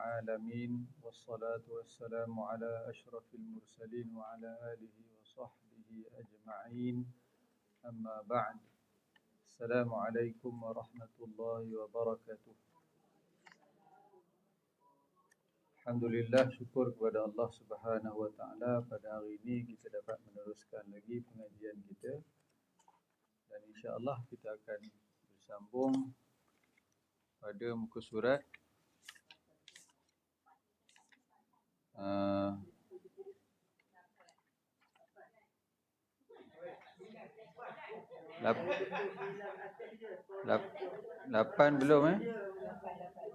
العالمين والصلاة والسلام على أشرف المرسلين وعلى آله وصحبه أجمعين أما بعد السلام عليكم ورحمة الله وبركاته. Alhamdulillah, syukur kepada Allah Subhanahu wa taala pada hari ini kita dapat meneruskan lagi pengajian kita. Dan insya-Allah kita akan bersambung pada muka surat 8 belum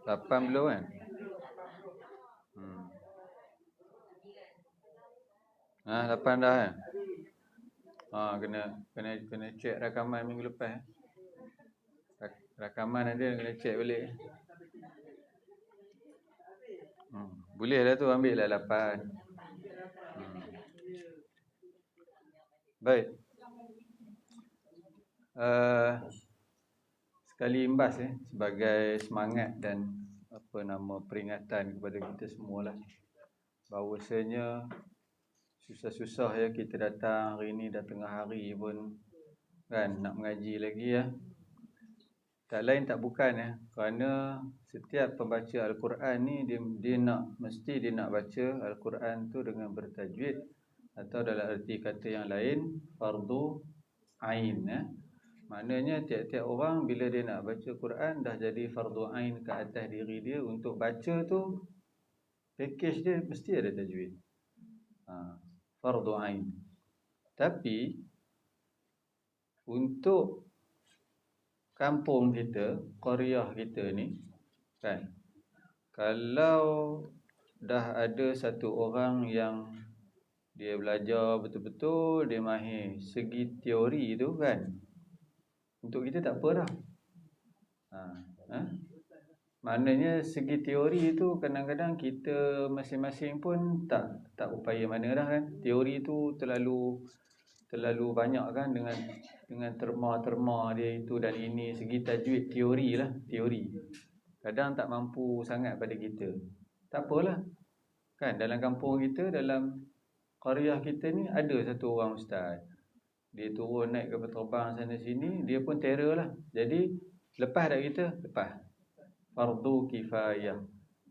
8 belum kan? 8 dah kan? Kena cek rakaman minggu lepas. Rakaman ada kena cek balik. Boleh lah tu, ambil lah 8. Baik. Sekali imbas sebagai semangat dan peringatan kepada kita semualah, bahawasanya susah-susah kita datang hari ni, dah tengah hari pun kan nak mengaji lagi Tak lain tak bukan kerana setiap pembaca Al-Quran ni dia mesti nak baca Al-Quran tu dengan bertajwid, atau dalam erti kata yang lain fardu ain. Maknanya tiap-tiap orang bila dia nak baca Quran dah jadi fardu ain ke atas diri dia untuk baca tu, package dia mesti ada tajwid. Fardu ain. Tapi untuk kampung kita, qaryah kita ni kan, kalau dah ada satu orang yang dia belajar betul-betul, dia mahir segi teori tu kan, untuk kita tak apa dah. Maknanya segi teori tu kadang-kadang kita masing-masing pun tak upaya mana dah kan. Teori tu terlalu banyak kan, dengan terma-terma dia itu dan ini. Segi tajwid teori lah, teori kadang tak mampu sangat pada kita. Tak apalah kan, dalam kampung kita, dalam qaryah kita ni ada satu orang ustaz, dia turun naik kapal terbang sana sini, dia pun terror lah. Jadi lepas tak kita? Lepas. Fardu kifayah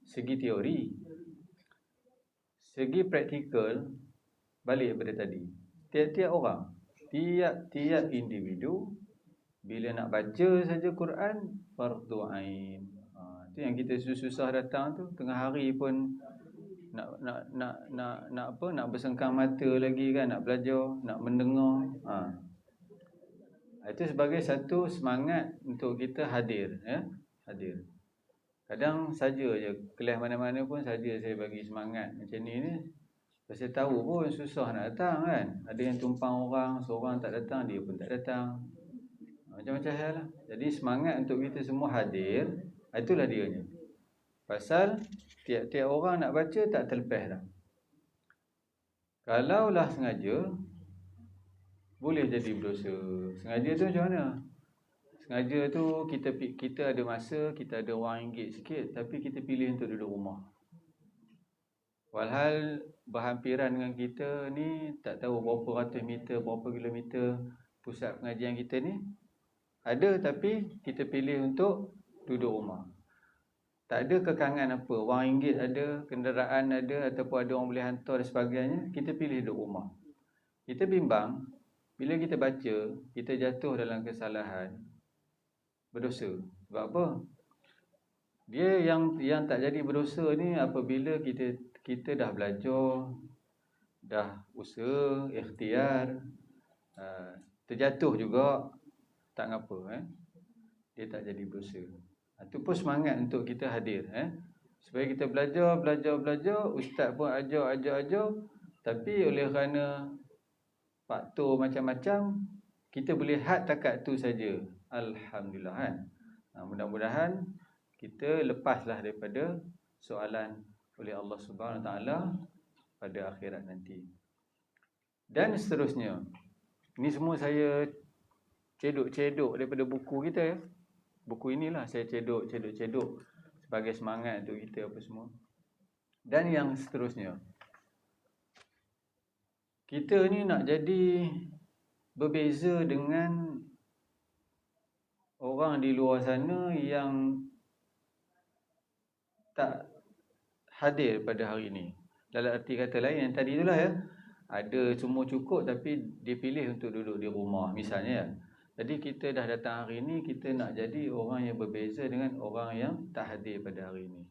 segi teori. Segi praktikal, balik pada tadi, tiap-tiap orang, tiap-tiap individu bila nak baca saja Quran fardu ain. Itu yang kita susah datang tu, tengah hari pun nak bersengkang mata lagi kan, nak belajar, nak mendengar. Itu sebagai satu semangat untuk kita hadir. Hadir. Kadang saja je kelas mana-mana pun saja saya bagi semangat macam ni. Pasal tahu pun susah nak datang kan. Ada yang tumpang orang, seorang tak datang, dia pun tak datang. Macam-macam hal lah. Jadi semangat untuk kita semua hadir, itulah dianya. Pasal tiap-tiap orang nak baca tak terlepas dah. Kalaulah sengaja, boleh jadi berdosa. Sengaja tu macam mana? Sengaja tu kita ada masa, kita ada wang ringgit sikit, tapi kita pilih untuk duduk rumah. Walhal berhampiran dengan kita ni, tak tahu berapa ratus meter, berapa kilometer pusat pengajian kita ni. Ada, tapi kita pilih untuk duduk rumah. Tak ada kekangan apa, wang ringgit ada, kenderaan ada, ataupun ada orang boleh hantar dan sebagainya, kita pilih duduk rumah. Kita bimbang, bila kita baca, kita jatuh dalam kesalahan, berdosa. Sebab apa? Dia yang tak jadi berdosa ni apabila kita dah belajar, dah usaha, ikhtiar, terjatuh juga, tak ngapa, dia tak jadi berdosa. Itu pun semangat untuk kita hadir, supaya kita belajar, ustaz pun ajar, tapi oleh kerana faktor macam-macam, kita boleh had takat tu saja. Alhamdulillah kan. Mudah-mudahan kita lepaslah daripada soalan oleh Allah Subhanahu Wa Taala pada akhirat nanti. Dan seterusnya. Ini semua saya cedok daripada buku kita. Buku inilah saya cedok sebagai semangat untuk kita apa semua. Dan yang seterusnya, kita ni nak jadi berbeza dengan orang di luar sana yang tak hadir pada hari ini. Dalam arti kata lain yang tadi itulah ya, ada semua cukup tapi dia pilih untuk duduk di rumah misalnya ya. Jadi kita dah datang hari ini, kita nak jadi orang yang berbeza dengan orang yang tak hadir pada hari ini.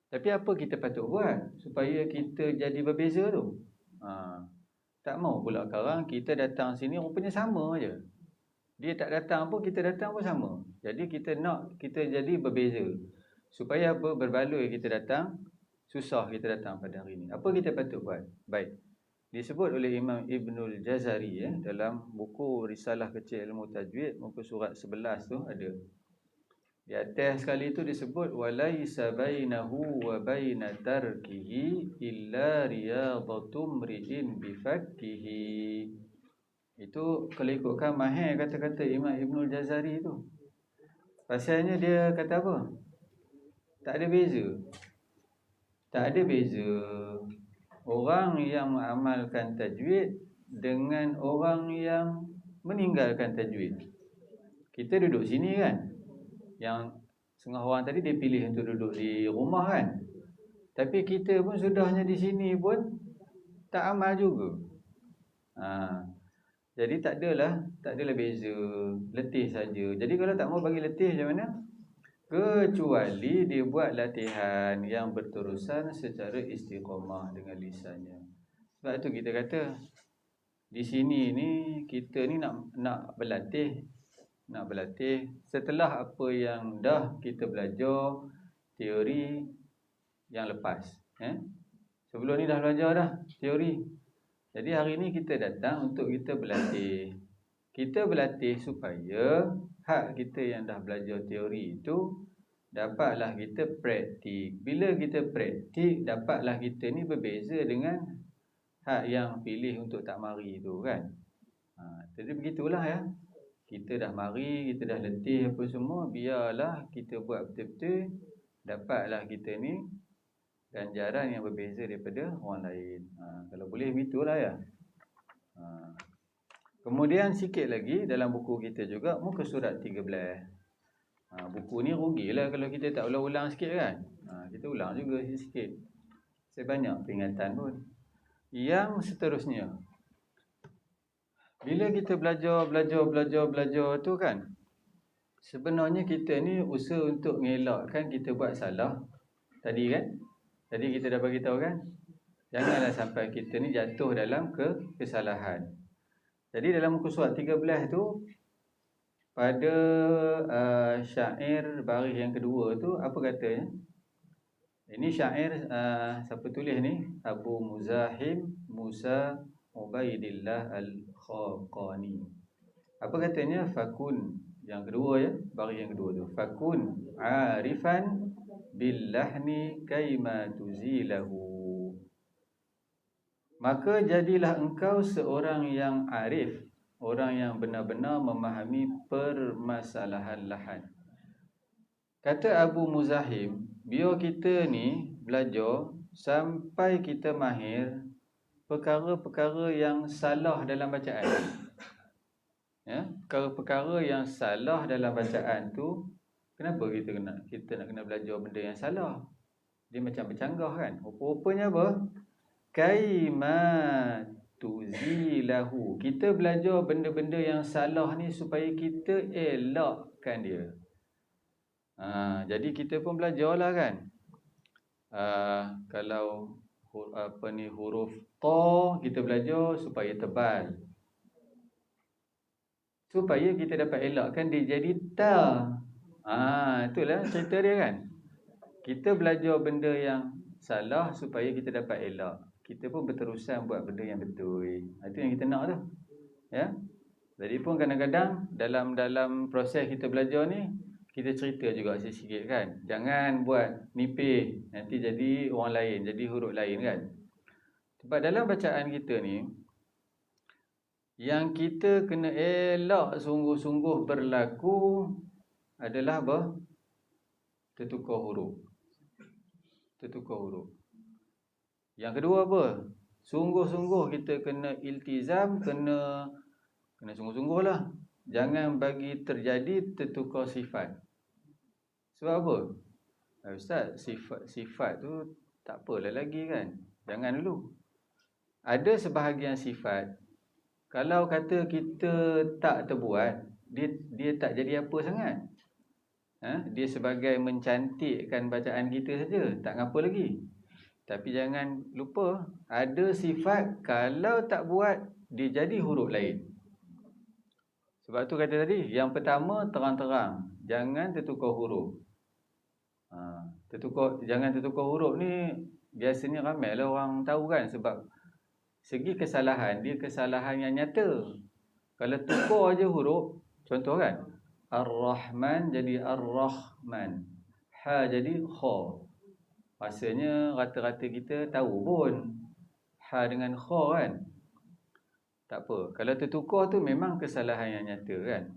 Tapi apa kita patut buat supaya kita jadi berbeza tu? Tak mau pula sekarang kita datang sini rupanya sama aja. Dia tak datang pun, kita datang pun sama. Jadi kita nak kita jadi berbeza. Supaya apa? Berbaloi kita datang, susah kita datang pada hari ini. Apa kita patut buat? Baik. Disebut oleh Imam Ibnul Jazari ya, dalam buku Risalah Kecil Ilmu Tajwid, muka surat 11 tu ada. Di atas sekali itu disebut walaisa bainahu wa baina tarkihi illa riyadatum ri'in bifakkihi. Itu kalau ikutkan mahir kata-kata Imam Ibnul Jazari tu. Pasalnya dia kata apa? Tak ada beza. Tak ada beza orang yang mengamalkan tajwid dengan orang yang meninggalkan tajwid. Kita duduk sini kan, yang setengah orang tadi dia pilih untuk duduk di rumah kan. Tapi kita pun sudahnya di sini pun tak amal juga. Jadi tak adalah beza, letih saja. Jadi kalau tak mau bagi letih macam mana? Kecuali dia buat latihan yang berterusan secara istiqamah dengan lisannya. Sebab tu kita kata di sini ni kita ni nak berlatih setelah apa yang dah kita belajar teori yang lepas. Sebelum ni dah belajar dah teori. Jadi hari ni kita datang untuk kita berlatih. Kita berlatih supaya hak kita yang dah belajar teori itu dapatlah kita praktik. Bila kita praktik, dapatlah kita ni berbeza dengan hak yang pilih untuk tak mari tu kan. Jadi begitulah ya. Kita dah mari, kita dah letih apa semua, biarlah kita buat betul-betul, dapatlah kita ni ganjaran yang berbeza daripada orang lain. Kalau boleh begitulah ya. Kemudian sikit lagi dalam buku kita juga, muka surat 13. Buku ni rugilah kalau kita tak ulang-ulang sikit kan. Kita ulang juga sikit. Sebanyak peringatan pun. Yang seterusnya, bila kita belajar tu kan, sebenarnya kita ni usaha untuk ngelakkan kita buat salah. Tadi kan? Tadi kita dah bagi tahu kan? Janganlah sampai kita ni jatuh dalam kesalahan. Jadi dalam muka surat 13 tu, pada syair baris yang kedua tu, apa katanya? Ini syair siapa tulis ni? Abu Muzahim Musa Ubaidillah Al-Khaqani. Apa katanya? Fakun, yang kedua ya, baris yang kedua tu. Fakun arifan billahni kaima tuzilahu. Maka jadilah engkau seorang yang arif, orang yang benar-benar memahami permasalahan lahan. Kata Abu Muzahim, biar kita ni belajar sampai kita mahir perkara-perkara yang salah dalam bacaan. Ya, perkara-perkara yang salah dalam bacaan tu, kenapa kita nak kena belajar benda yang salah? Dia macam bercanggah kan? Rupa-rupanya apa? Kaima tuzilahu. Kita belajar benda-benda yang salah ni supaya kita elakkan dia. Jadi kita pun belajarlah kan. Kalau huruf ta kita belajar supaya tebal. Supaya kita dapat elakkan dia jadi ta. Itulah cerita dia kan. Kita belajar benda yang salah supaya kita dapat elak. Kita pun berterusan buat benda yang betul. Itu yang kita nak tu. Ya. Jadi pun kadang-kadang dalam proses kita belajar ni, kita cerita juga sikit-sikit kan. Jangan buat nipih, nanti jadi orang lain, jadi huruf lain kan. Sebab dalam bacaan kita ni, yang kita kena elak sungguh-sungguh berlaku adalah apa? Tertukar huruf. tertukar huruf. Yang kedua apa? Sungguh-sungguh kita kena iltizam, kena sungguh-sungguh lah. Jangan bagi terjadi tertukar sifat. Sebab apa? Ustaz, sifat tu tak apalah lagi kan. Jangan dulu. Ada sebahagian sifat, kalau kata kita tak terbuat, dia tak jadi apa sangat. Dia sebagai mencantikkan bacaan kita saja, tak ngapa lagi. Tapi jangan lupa, ada sifat kalau tak buat, dia jadi huruf lain. Sebab tu kata tadi, yang pertama terang-terang, jangan tertukar huruf. Jangan tertukar huruf ni biasanya ramai lah orang tahu kan. Sebab segi kesalahan, dia kesalahan yang nyata. Kalau tukar je huruf, contoh kan, Ar-Rahman jadi Ar-Rahman, Ha jadi Kha. Rasanya rata-rata kita tahu pun Ha dengan Kha kan. Tak apa, kalau tertukar tu memang kesalahan yang nyata kan.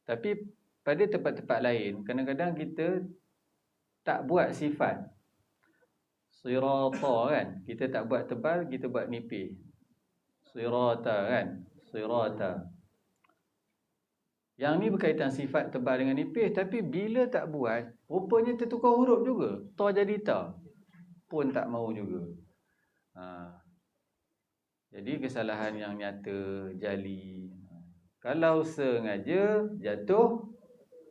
Tapi pada tempat-tempat lain, kadang-kadang kita tak buat sifat Sirata kan, kita tak buat tebal, kita buat nipis. Sirata kan, Sirata. Yang ni berkaitan sifat tebal dengan nipis. Tapi bila tak buat, rupanya tertukar huruf juga. Ta jadi ta, pun tak mau juga. Jadi kesalahan yang nyata, jali. Kalau sengaja jatuh,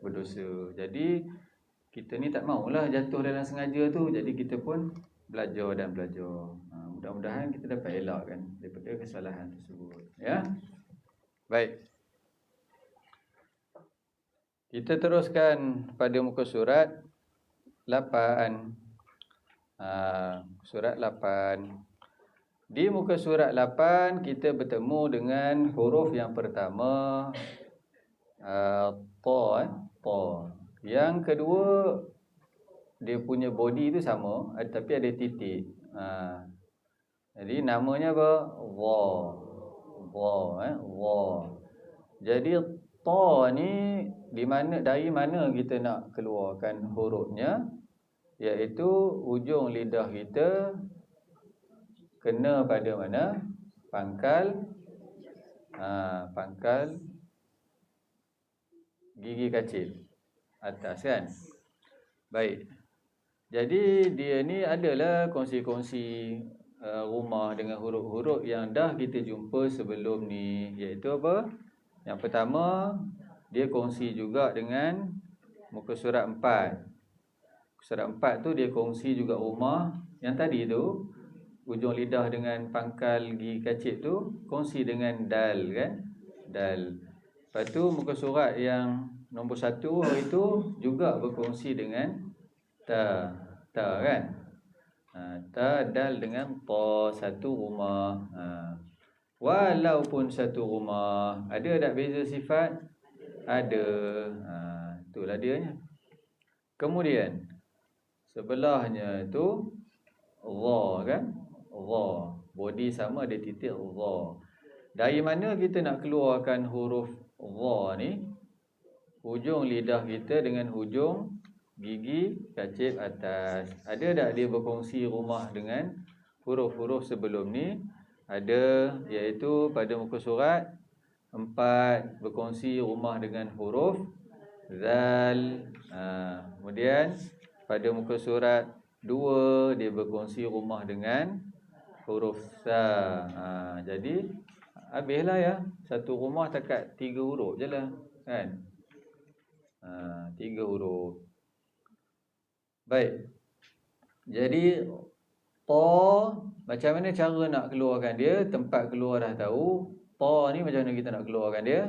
berdosa. Jadi kita ni tak maulah jatuh dalam sengaja tu. Jadi kita pun belajar dan belajar. Mudah-mudahan kita dapat elakkan daripada kesalahan tersebut. Ya. Baik. Kita teruskan pada muka surat 8. Surat 8. Di muka surat 8 kita bertemu dengan huruf yang pertama ta. Yang kedua, dia punya body tu sama, tapi ada titik. Jadi namanya apa? Wa. Jadi ta ni dari mana kita nak keluarkan hurufnya? Iaitu ujung lidah kita kena pada mana? Pangkal gigi kacil atas kan. Baik. Jadi dia ni adalah kongsi-kongsi rumah dengan huruf-huruf yang dah kita jumpa sebelum ni. Iaitu apa? Yang pertama, dia kongsi juga dengan muka surat 4. Surat 4 tu dia kongsi juga rumah. Yang tadi tu, ujung lidah dengan pangkal gigi kacip tu kongsi dengan dal kan. Dal. Lepas tu muka surat yang nombor 1 itu juga berkongsi dengan ta kan. Ta, dal dengan ta, satu rumah. Walaupun satu rumah, ada tak beza sifat? Ada. Itulah dianya. Kemudian sebelahnya tu ra kan. Ra. Body sama, ada titik ra. Dari mana kita nak keluarkan huruf ra ni? Hujung lidah kita dengan hujung gigi kacip atas. Ada tak dia berkongsi rumah dengan huruf-huruf sebelum ni? Ada, iaitu pada muka surat 4 berkongsi rumah dengan huruf zal. Kemudian pada muka surat 2 dia berkongsi rumah dengan huruf sa. Jadi habislah ya. Satu rumah takat 3 huruf je lah kan. 3 huruf. Baik. Jadi ta, macam mana cara nak keluarkan dia? Tempat keluar dah tahu. Ta ni macam mana kita nak keluarkan dia?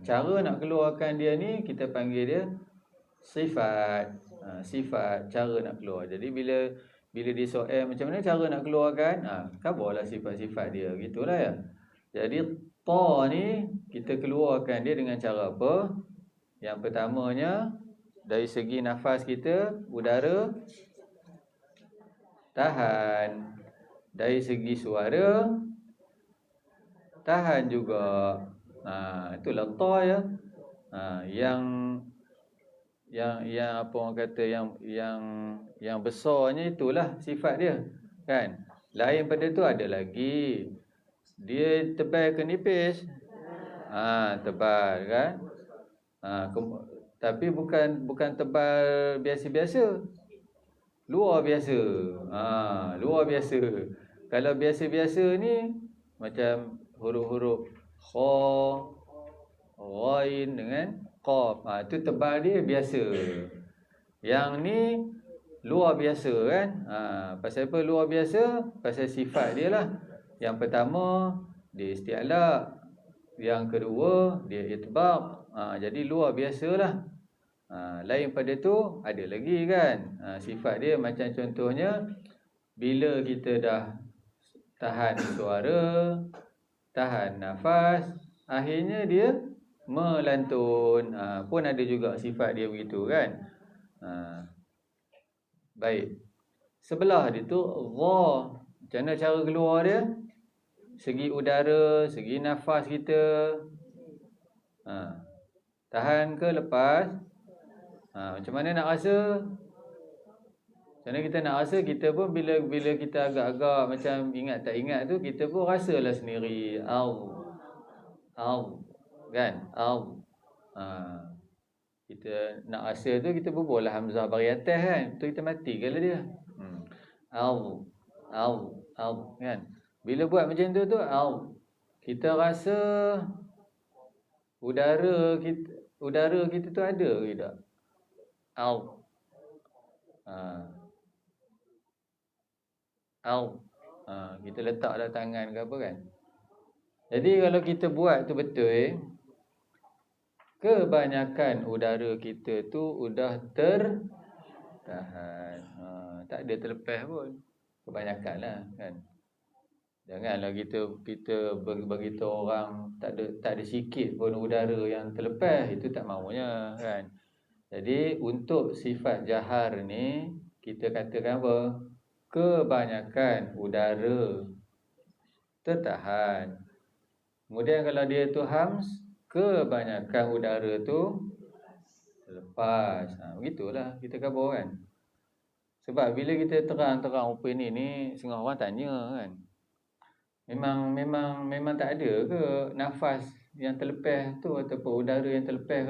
Cara nak keluarkan dia ni kita panggil dia sifat. Sifat, cara nak keluar. Jadi bila dia soal macam mana cara nak keluarkan? Khabarlah sifat-sifat dia. Gitulah ya. Jadi ta ni kita keluarkan dia dengan cara apa? Yang pertamanya, dari segi nafas kita, udara tahan. Dari segi suara tahan juga. Itulah ta ya. Yang yang apa orang kata yang besarnya itulah sifat dia, kan? Lain pada tu ada lagi. Dia tebal ke nipis? Tebal kan? Tapi bukan tebal biasa-biasa. Luar biasa. Luar biasa. Kalau biasa-biasa ni macam huruf-huruf kha, ghain dengan qaf. Tu tebal dia biasa. Yang ni luar biasa kan? Pasal apa luar biasa? Pasal sifat dia lah. Yang pertama dia isti'la, yang kedua dia itbaq. Jadi luar biasalah. Lain pada tu ada lagi kan, sifat dia macam contohnya bila kita dah tahan suara, tahan nafas, akhirnya dia melantun. Pun ada juga sifat dia begitu kan. Baik. Sebelah dia tu dha. Macam mana cara keluar dia? Segi udara, segi nafas kita. Tahan ke lepas? Macam mana nak rasa? Macam mana kita nak rasa? Kita pun bila kita agak-agak macam ingat tak ingat tu, kita pun rasalah sendiri. Kan? Kita nak rasa tu, kita berbuallah hamzah bari atas kan. Tu kita mati kalau dia. Kan? Bila buat macam tu kita rasa udara kita tu ada ke tak? Kita letak dah tangan ke apa kan. Jadi kalau kita buat tu betul, kebanyakan udara kita tu udah tertahan. Tak ada terlepas pun. Kebanyakan lah kan. Janganlah kita bagi tahu orang tak ada sikit pun udara yang terlepas. Itu tak maunya kan. Jadi untuk sifat jahar ni kita katakan apa? Kebanyakan udara tertahan. Kemudian kalau dia tu hams, kebanyakan udara tu terlepas. Begitulah kita khabar kan. Sebab bila kita terang-terang opini ni setengah orang tanya kan. Memang tak ada ke nafas yang terlepas tu ataupun udara yang terlepas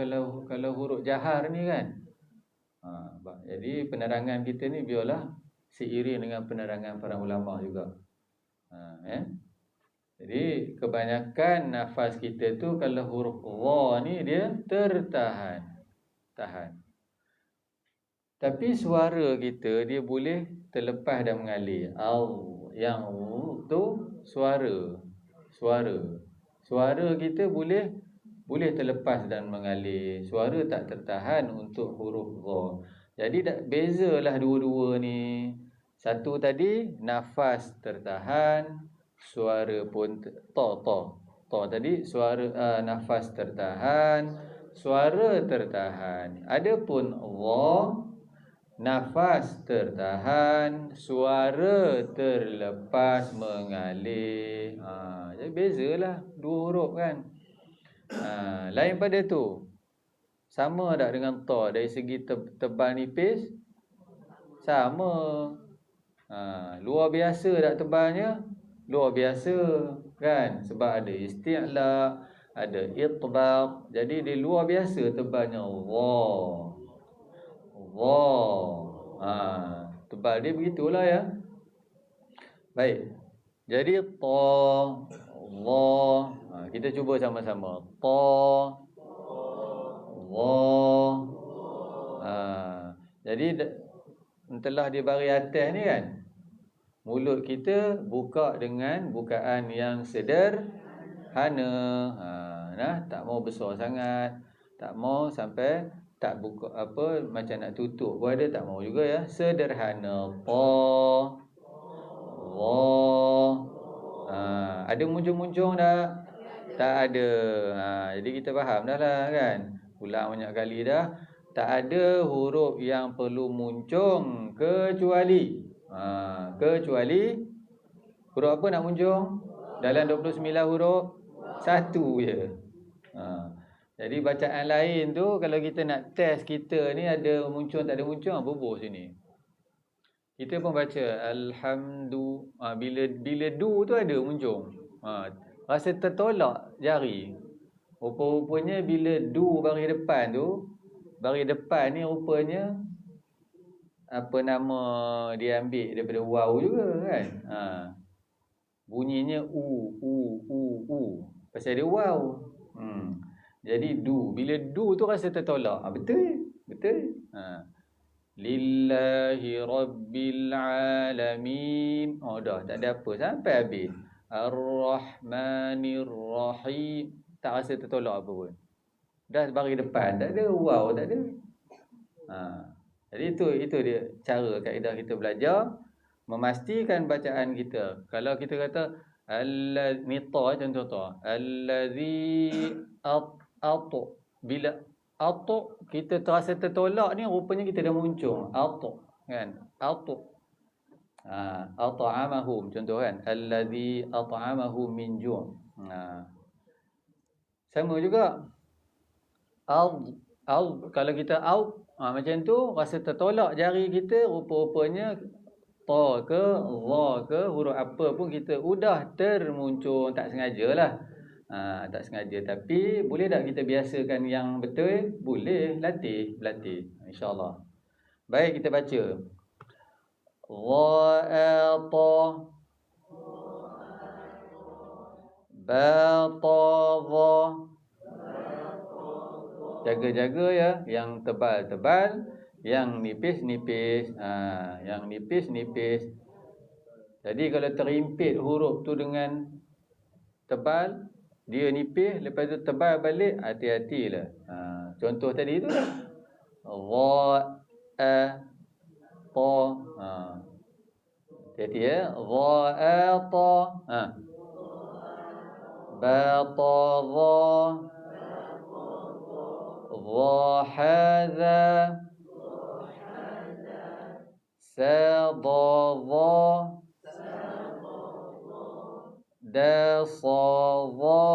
kalau huruf jahar ni kan. Jadi penerangan kita ni biarlah seiring dengan penerangan para ulama juga. Jadi kebanyakan nafas kita tu kalau huruf dha ni dia tertahan. Tapi suara kita dia boleh terlepas dan mengalir. Yang tu suara kita boleh terlepas dan mengalir. Suara tak tertahan untuk huruf dha. Jadi bezalah dua-dua ni. Satu tadi nafas tertahan, suara pun ta tadi suara nafas tertahan, suara tertahan. Adapun dha nafas tertahan, suara terlepas mengalir. Jadi bezalah dua huruf kan. Lain pada tu. Sama tak dengan ta dari segi tebal nipis? Sama. Luar biasa tak tebalnya? Luar biasa kan. Sebab ada isti'la, ada itbaq. Jadi dia luar biasa tebalnya. Tebal dia begitulah ya. Baik. Jadi ta, dha. Kita cuba sama-sama. Ta, dha. Jadi telah di baris atas ni kan, mulut kita buka dengan bukaan yang sederhana. Tak mau besar sangat, tak mau sampai tak buka apa macam nak tutup pun ada, tak mau juga ya. Sederhana. Ta, dha. Ada muncung-muncung tak? Tak ada. Jadi kita faham dah lah kan. Ulang banyak kali dah. Tak ada huruf yang perlu muncung kecuali huruf apa nak muncung? Dalam 29 huruf, satu je. Jadi bacaan lain tu kalau kita nak test kita ni ada muncul tak ada muncul, bubuh sini. Kita pun baca bila du tu ada muncul. Rasa tertolak jari. Rupa-rupanya bila du baris depan ni rupanya apa nama dia ambil daripada waw juga kan. Bunyinya u. Pasal dia waw. Jadi du, bila du tu rasa tertolak. Betul. Lillahi rabbil alamin. Dah tak ada apa sampai habis. Ar-Rahmanir Rahim. Tak rasa tertolak apa pun. Dah baris depan, tak ada waw, tak ada. Jadi itu dia cara kaedah kita belajar memastikan bacaan kita. Kalau kita kata ni ta contoh ta. Allazi atu. Bila atu kita terasa tertolak ni rupanya kita dah muncul. Atu kan? Atu. At'amahum contoh kan. Allazi at'amahum min ju'. Sama juga. Kalau kita macam tu rasa tertolak jari kita, rupa-rupanya ta ke za ke huruf apa pun kita udah termuncul, tak sengajalah. Tak sengaja, tapi boleh tak kita biasakan yang betul? Boleh, latih insya-Allah. Baik, kita baca. Dha'ata batadha. Jaga-jaga ya, yang tebal-tebal, yang nipis-nipis. Yang nipis-nipis. Jadi kalau terimpit huruf tu dengan tebal, dia nipis, lepas tu tebal balik, hati-hatilah. Contoh tadi tu lah. Ta. Hati-hati ya. Dha'ata. Batadha. Dhahadha. Sadadha. Dasadha.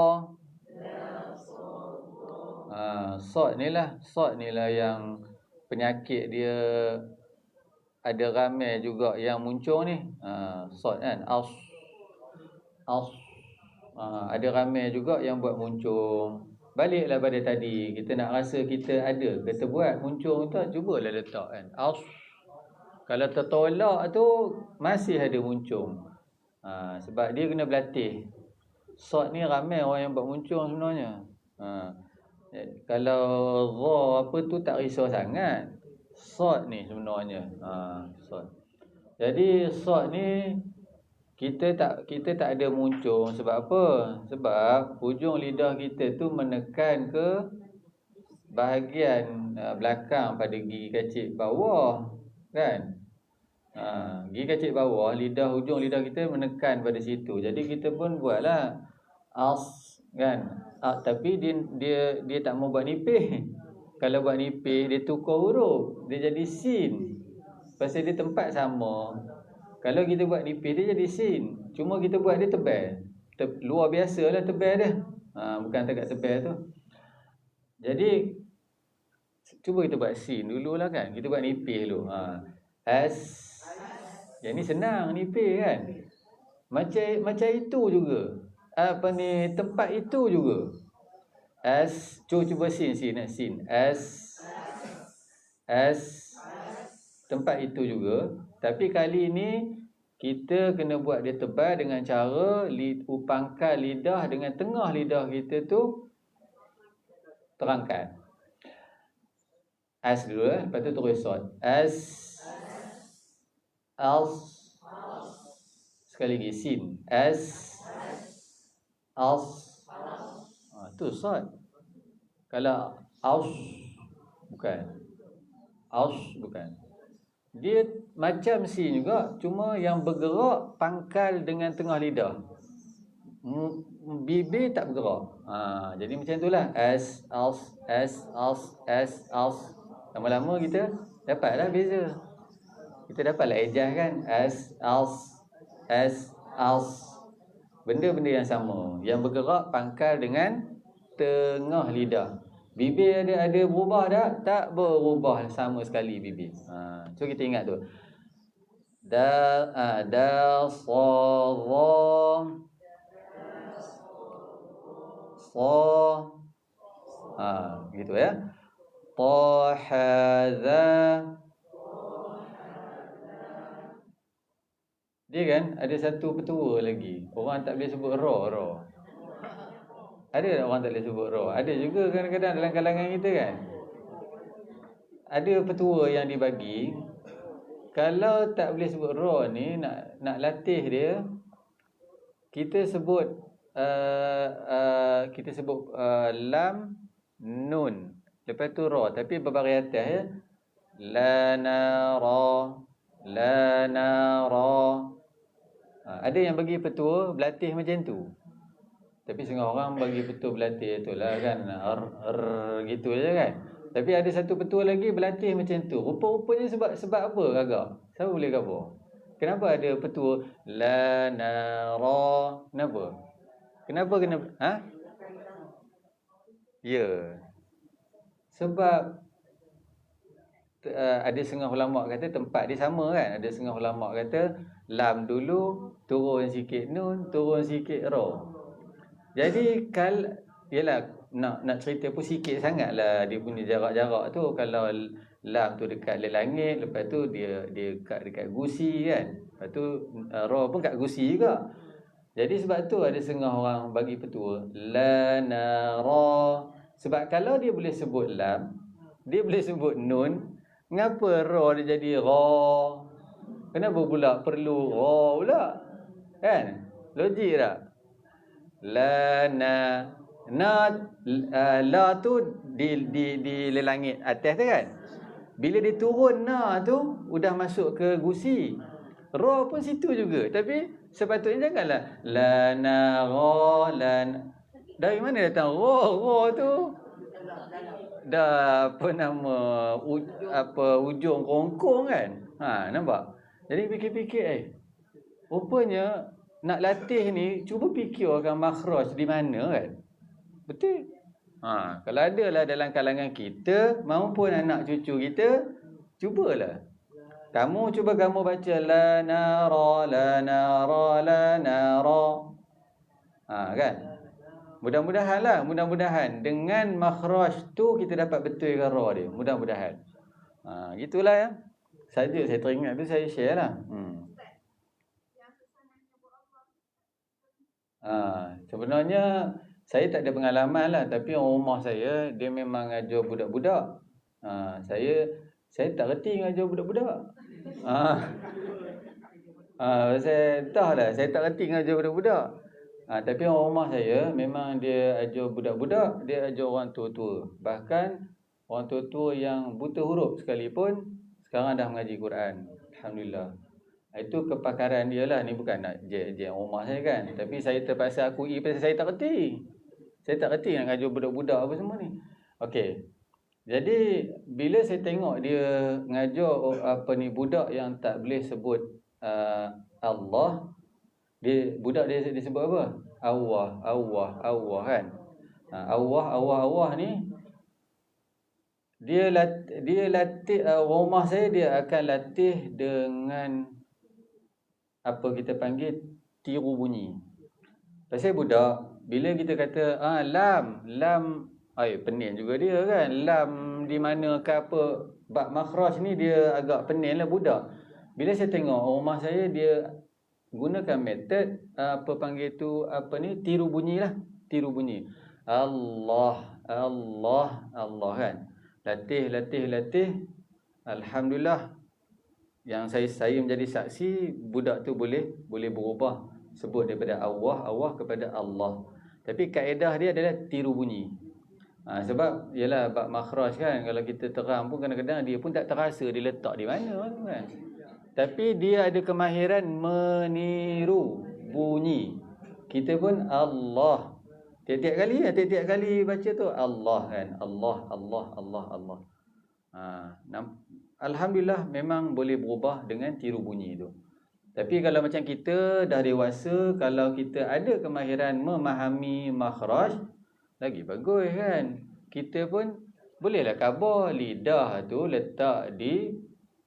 Sad ni lah yang penyakit dia ada ramai juga yang muncul ni. Sad kan. Ada ramai juga yang buat muncul. Baliklah pada tadi, kita nak rasa kita ada, kita buat muncul tu, cubalah letak kan. Kalau tertolak tu masih ada muncul. Sebab dia kena berlatih. Sad ni ramai orang yang buat muncul sebenarnya. Kalau za apa tu tak risau sangat. Sad ni sebenarnya. Sad. Jadi sad ni kita tak ada muncul sebab apa? Sebab hujung lidah kita tu menekan ke bahagian belakang pada gigi kacip bawah kan. Gigi kacip bawah, hujung lidah kita menekan pada situ. Jadi kita pun buatlah kan. Tapi dia tak mau buat nipis. Kalau buat nipis dia tukar huruf, dia jadi sin. Pasal dia tempat sama. Kalau kita buat nipis dia jadi sin. Cuma kita buat dia tebal. Luar biasalah tebal dia. Bukan tegak tebal tu. Jadi cuba kita buat sin dululah kan. Kita buat nipis dulu. Yang ni senang nipis kan. Macam itu juga. Tempat itu juga. Cuba sin. Tempat itu juga. Tapi kali ini kita kena buat dia tebal dengan cara pangkal lidah dengan tengah lidah kita tu terangkat. Dulu lepas tu terus sad. Sekali lagi sin. Tu sad. Kalau bukan. Dia macam sin juga, cuma yang bergerak pangkal dengan tengah lidah. Bibir tak bergerak. Jadi macam itulah. Lama-lama kita dapatlah beza. Kita dapatlah ejah kan. Benda-benda yang sama, yang bergerak pangkal dengan tengah lidah. Bibir ada berubah tak? Tak berubah sama sekali bibir. So kita ingat tu. Da sa ra sa gitu ya. Ta ha za. Dia kan ada satu petua lagi. Orang tak boleh sebut ra. Ada tak orang tak boleh sebut ra? Ada juga kadang-kadang dalam kalangan kita kan. Ada petua yang dibagi. Kalau tak boleh sebut ra ni, nak latih dia, kita sebut lam, nun, lepas tu ra, tapi berbaris atas ya. La nara, la nara. Ada yang bagi petua berlatih macam tu. Tapi setengah orang bagi petua berlatih itulah kan, gitu je kan. Tapi ada satu petua lagi berlatih macam tu. Rupa-rupanya sebab apa agak? Siapa boleh khabar? Kenapa ada petua la nara? Kenapa? Ya. Sebab ada setengah ulama kata tempat dia sama kan. Ada setengah ulama kata lam dulu, turun sikit nun, turun sikit ra. Jadi yalah nak cerita pun sikit sangatlah dia punya jarak-jarak tu. Kalau lam tu dekat langit, lepas tu dia dekat gusi kan. Lepas tu ra pun kat gusi juga. Jadi sebab tu ada setengah orang bagi petua la nara. Sebab kalau dia boleh sebut lam, dia boleh sebut nun, ngapa ra dia jadi ra? Kenapa pula perlu ra pula? Kan? Logik tak? La la tu di langit atas tu kan. Bila dia turun na tu udah masuk ke gusi. Ra pun situ juga. Tapi sepatutnya janganlah la nara lan. Dari mana datang ra tu? Dah apa nama ujung kongkong kan. Nampak? Jadi fikir-fikir rupanya nak latih ni cuba fikirkan makhraj di mana kan. Betul? Kalau adalah dalam kalangan kita maupun anak cucu kita, cubalah. Kamu baca la nara la nara la nara. Kan? Mudah-mudahan dengan makhraj tu kita dapat betulkan ra dia. Mudah-mudahan. Gitulah ya. Saja saya teringat tu saya share lah. Sebenarnya saya tak ada pengalaman lah, tapi orang rumah saya dia memang ajar budak-budak. Saya tak reti ngajar budak-budak. Saya tak reti ngajar budak-budak. Tapi orang rumah saya memang dia ajar budak-budak, dia ajar orang tua-tua. Bahkan orang tua-tua yang buta huruf sekalipun sekarang dah mengaji Quran. Alhamdulillah. Itu kepakaran dia lah. Ni bukan nak je rumah saya kan. Tapi saya terpaksa akui pasal saya tak reti. Saya tak reti nak ngajar budak-budak apa semua ni. Okey. Jadi bila saya tengok dia ngajar budak yang tak boleh sebut Allah, budak dia sebut apa? Allah kan. Allah ni dia latih rumah saya dia akan latih dengan apa kita panggil tiru bunyi. Pasal budak bila kita kata lam pening juga dia kan. Lam di mana ke apa bab makhraj ni dia agak pening lah budak. Bila saya tengok rumah saya dia gunakan metod tiru bunyi lah. Tiru bunyi. Allah kan. Latih. Alhamdulillah. Yang saya menjadi saksi budak tu boleh berubah sebut daripada Allah kepada Allah. Tapi kaedah dia adalah tiru bunyi. Sebab ialah bab makhraj kan, kalau kita terang pun kadang-kadang dia pun tak terasa dia letak di mana kan. Tapi dia ada kemahiran meniru bunyi. Kita pun Allah. Tiap-tiap kali baca tu Allah kan. Allah. Alhamdulillah memang boleh berubah dengan tiru bunyi tu. Tapi kalau macam kita dah dewasa, kalau kita ada kemahiran memahami makhraj, lagi bagus kan. kita pun bolehlah khabar lidah tu letak di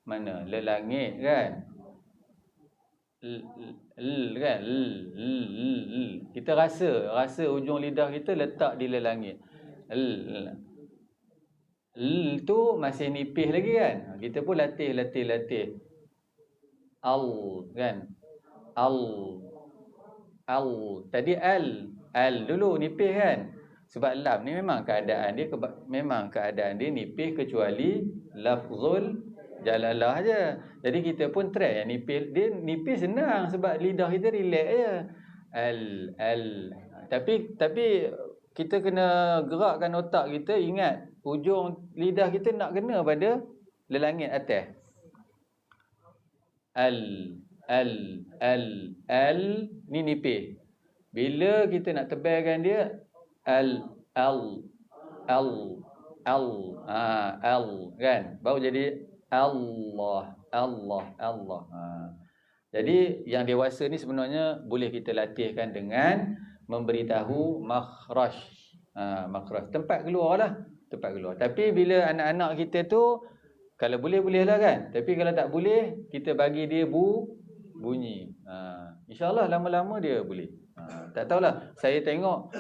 mana? Lelangit kan? Kan? Kita rasa ujung lidah kita letak di lelangit. Tu masih nipis lagi kan? Kita pun latih. Al kan? Al. Tadi al dulu nipis kan? Sebab lam ni memang keadaan dia nipis kecuali lafzul jalalah aja. Jadi kita pun try yang nipis. Dia nipis senang sebab lidah kita relax aja. Al. Tapi kita kena gerakkan otak kita, ingat ujung lidah kita nak kena pada lelangit atas. Al ni nipis. Bila kita nak tebalkan dia al kan, baru jadi Allah. Jadi yang dewasa ni sebenarnya boleh kita latihkan dengan memberitahu makhraj. Makhraj tempat keluar lah, tapi bila anak-anak kita tu kalau boleh-bolehlah kan, tapi kalau tak boleh kita bagi dia bunyi. InsyaAllah lama-lama dia boleh. Tak tahulah, saya tengok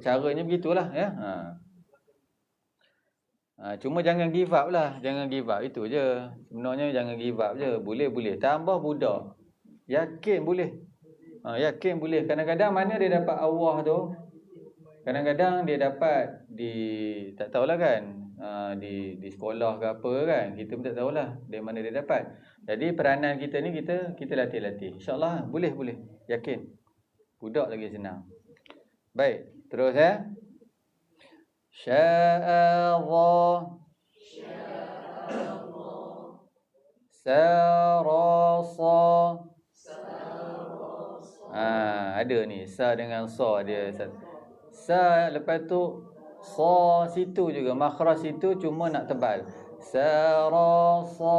caranya begitulah ya. Cuma jangan give up lah, itu je. Sebenarnya jangan give up je. Boleh. Tambah budak. Yakin boleh. Kadang-kadang mana dia dapat Allah tu? Kadang-kadang dia dapat tak tahulah kan, di sekolah ke apa kan. Kita pun tak tahulah dari mana dia dapat. Jadi peranan kita ni kita latih. InsyaAllah boleh. Yakin. Budak lagi senang. Baik, terus ya. Sya'allah. Sarasa. Ada ni sa dengan sa dia. Sa lepas tu sa situ juga, makhraj situ cuma nak tebal. Sarasa.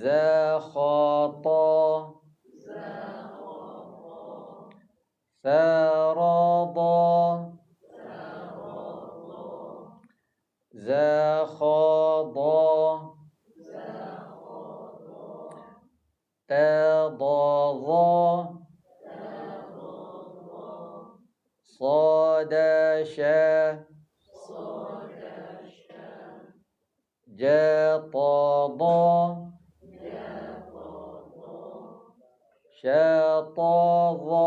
Zakhata. Sarada. Zakhada. Tadadha. Sadasha. Jatada. Syatadha.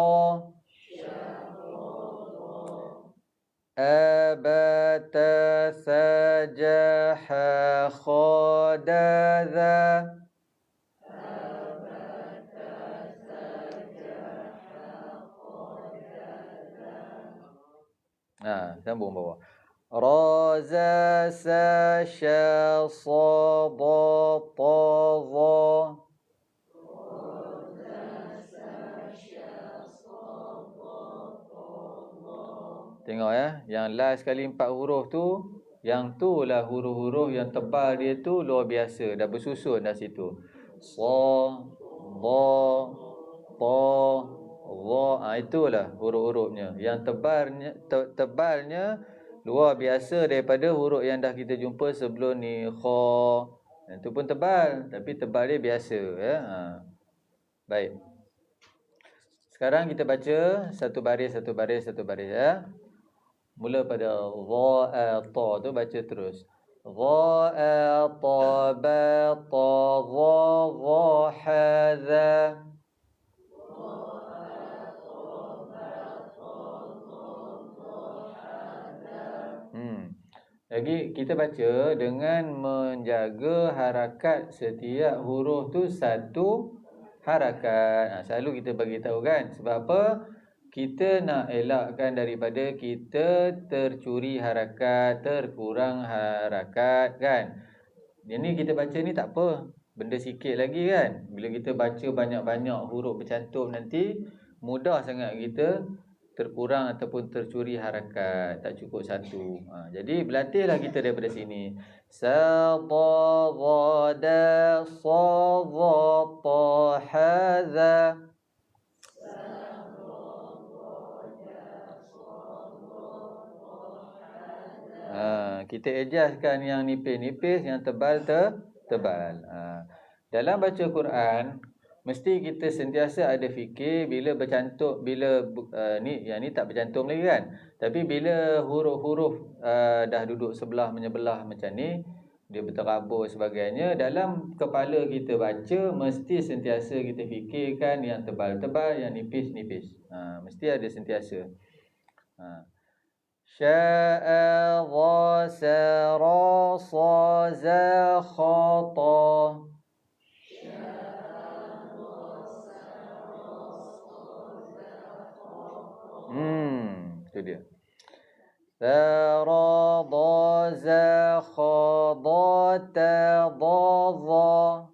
Abata sajaha khadadha. Sambung bawah. Raza sasha sadatadha. Tengok ya, yang last sekali 4 huruf tu, yang tu lah huruf-huruf yang tebal dia tu luar biasa, dah bersusun dah situ. Sa, dha, ta, dha, itulah huruf-hurufnya. Yang tebalnya luar biasa daripada huruf yang dah kita jumpa sebelum ni. Kha, itu pun tebal, tapi tebal dia biasa ya. Baik. Sekarang kita baca satu baris ya. Mula pada dha, ta tu baca terus. Dha, ta, ba, ta, dha, hadha. Lagi kita baca dengan menjaga harakat setiap huruf tu satu harakat. Selalu kita bagi tahu kan, sebab apa? Kita nak elakkan daripada kita tercuri harakat, terkurang harakat kan. Ini kita baca ni tak apa, benda sikit lagi kan. Bila kita baca banyak-banyak huruf bercantum nanti mudah sangat kita terkurang ataupun tercuri harakat, tak cukup satu. Jadi berlatihlah kita daripada sini. Sadada sadata hadza. Kita ejaskan yang nipis-nipis, yang tebal. Dalam baca Quran, mesti kita sentiasa ada fikir bila bercantum, bila yang ni tak bercantum lagi kan. Tapi bila huruf-huruf dah duduk sebelah menyebelah macam ni, dia berterabur sebagainya, dalam kepala kita baca mesti sentiasa kita fikirkan yang tebal-tebal, yang nipis-nipis. Mesti ada sentiasa. Sya'a ghasara saza khata. Itu dia. Sarada za khadata dha.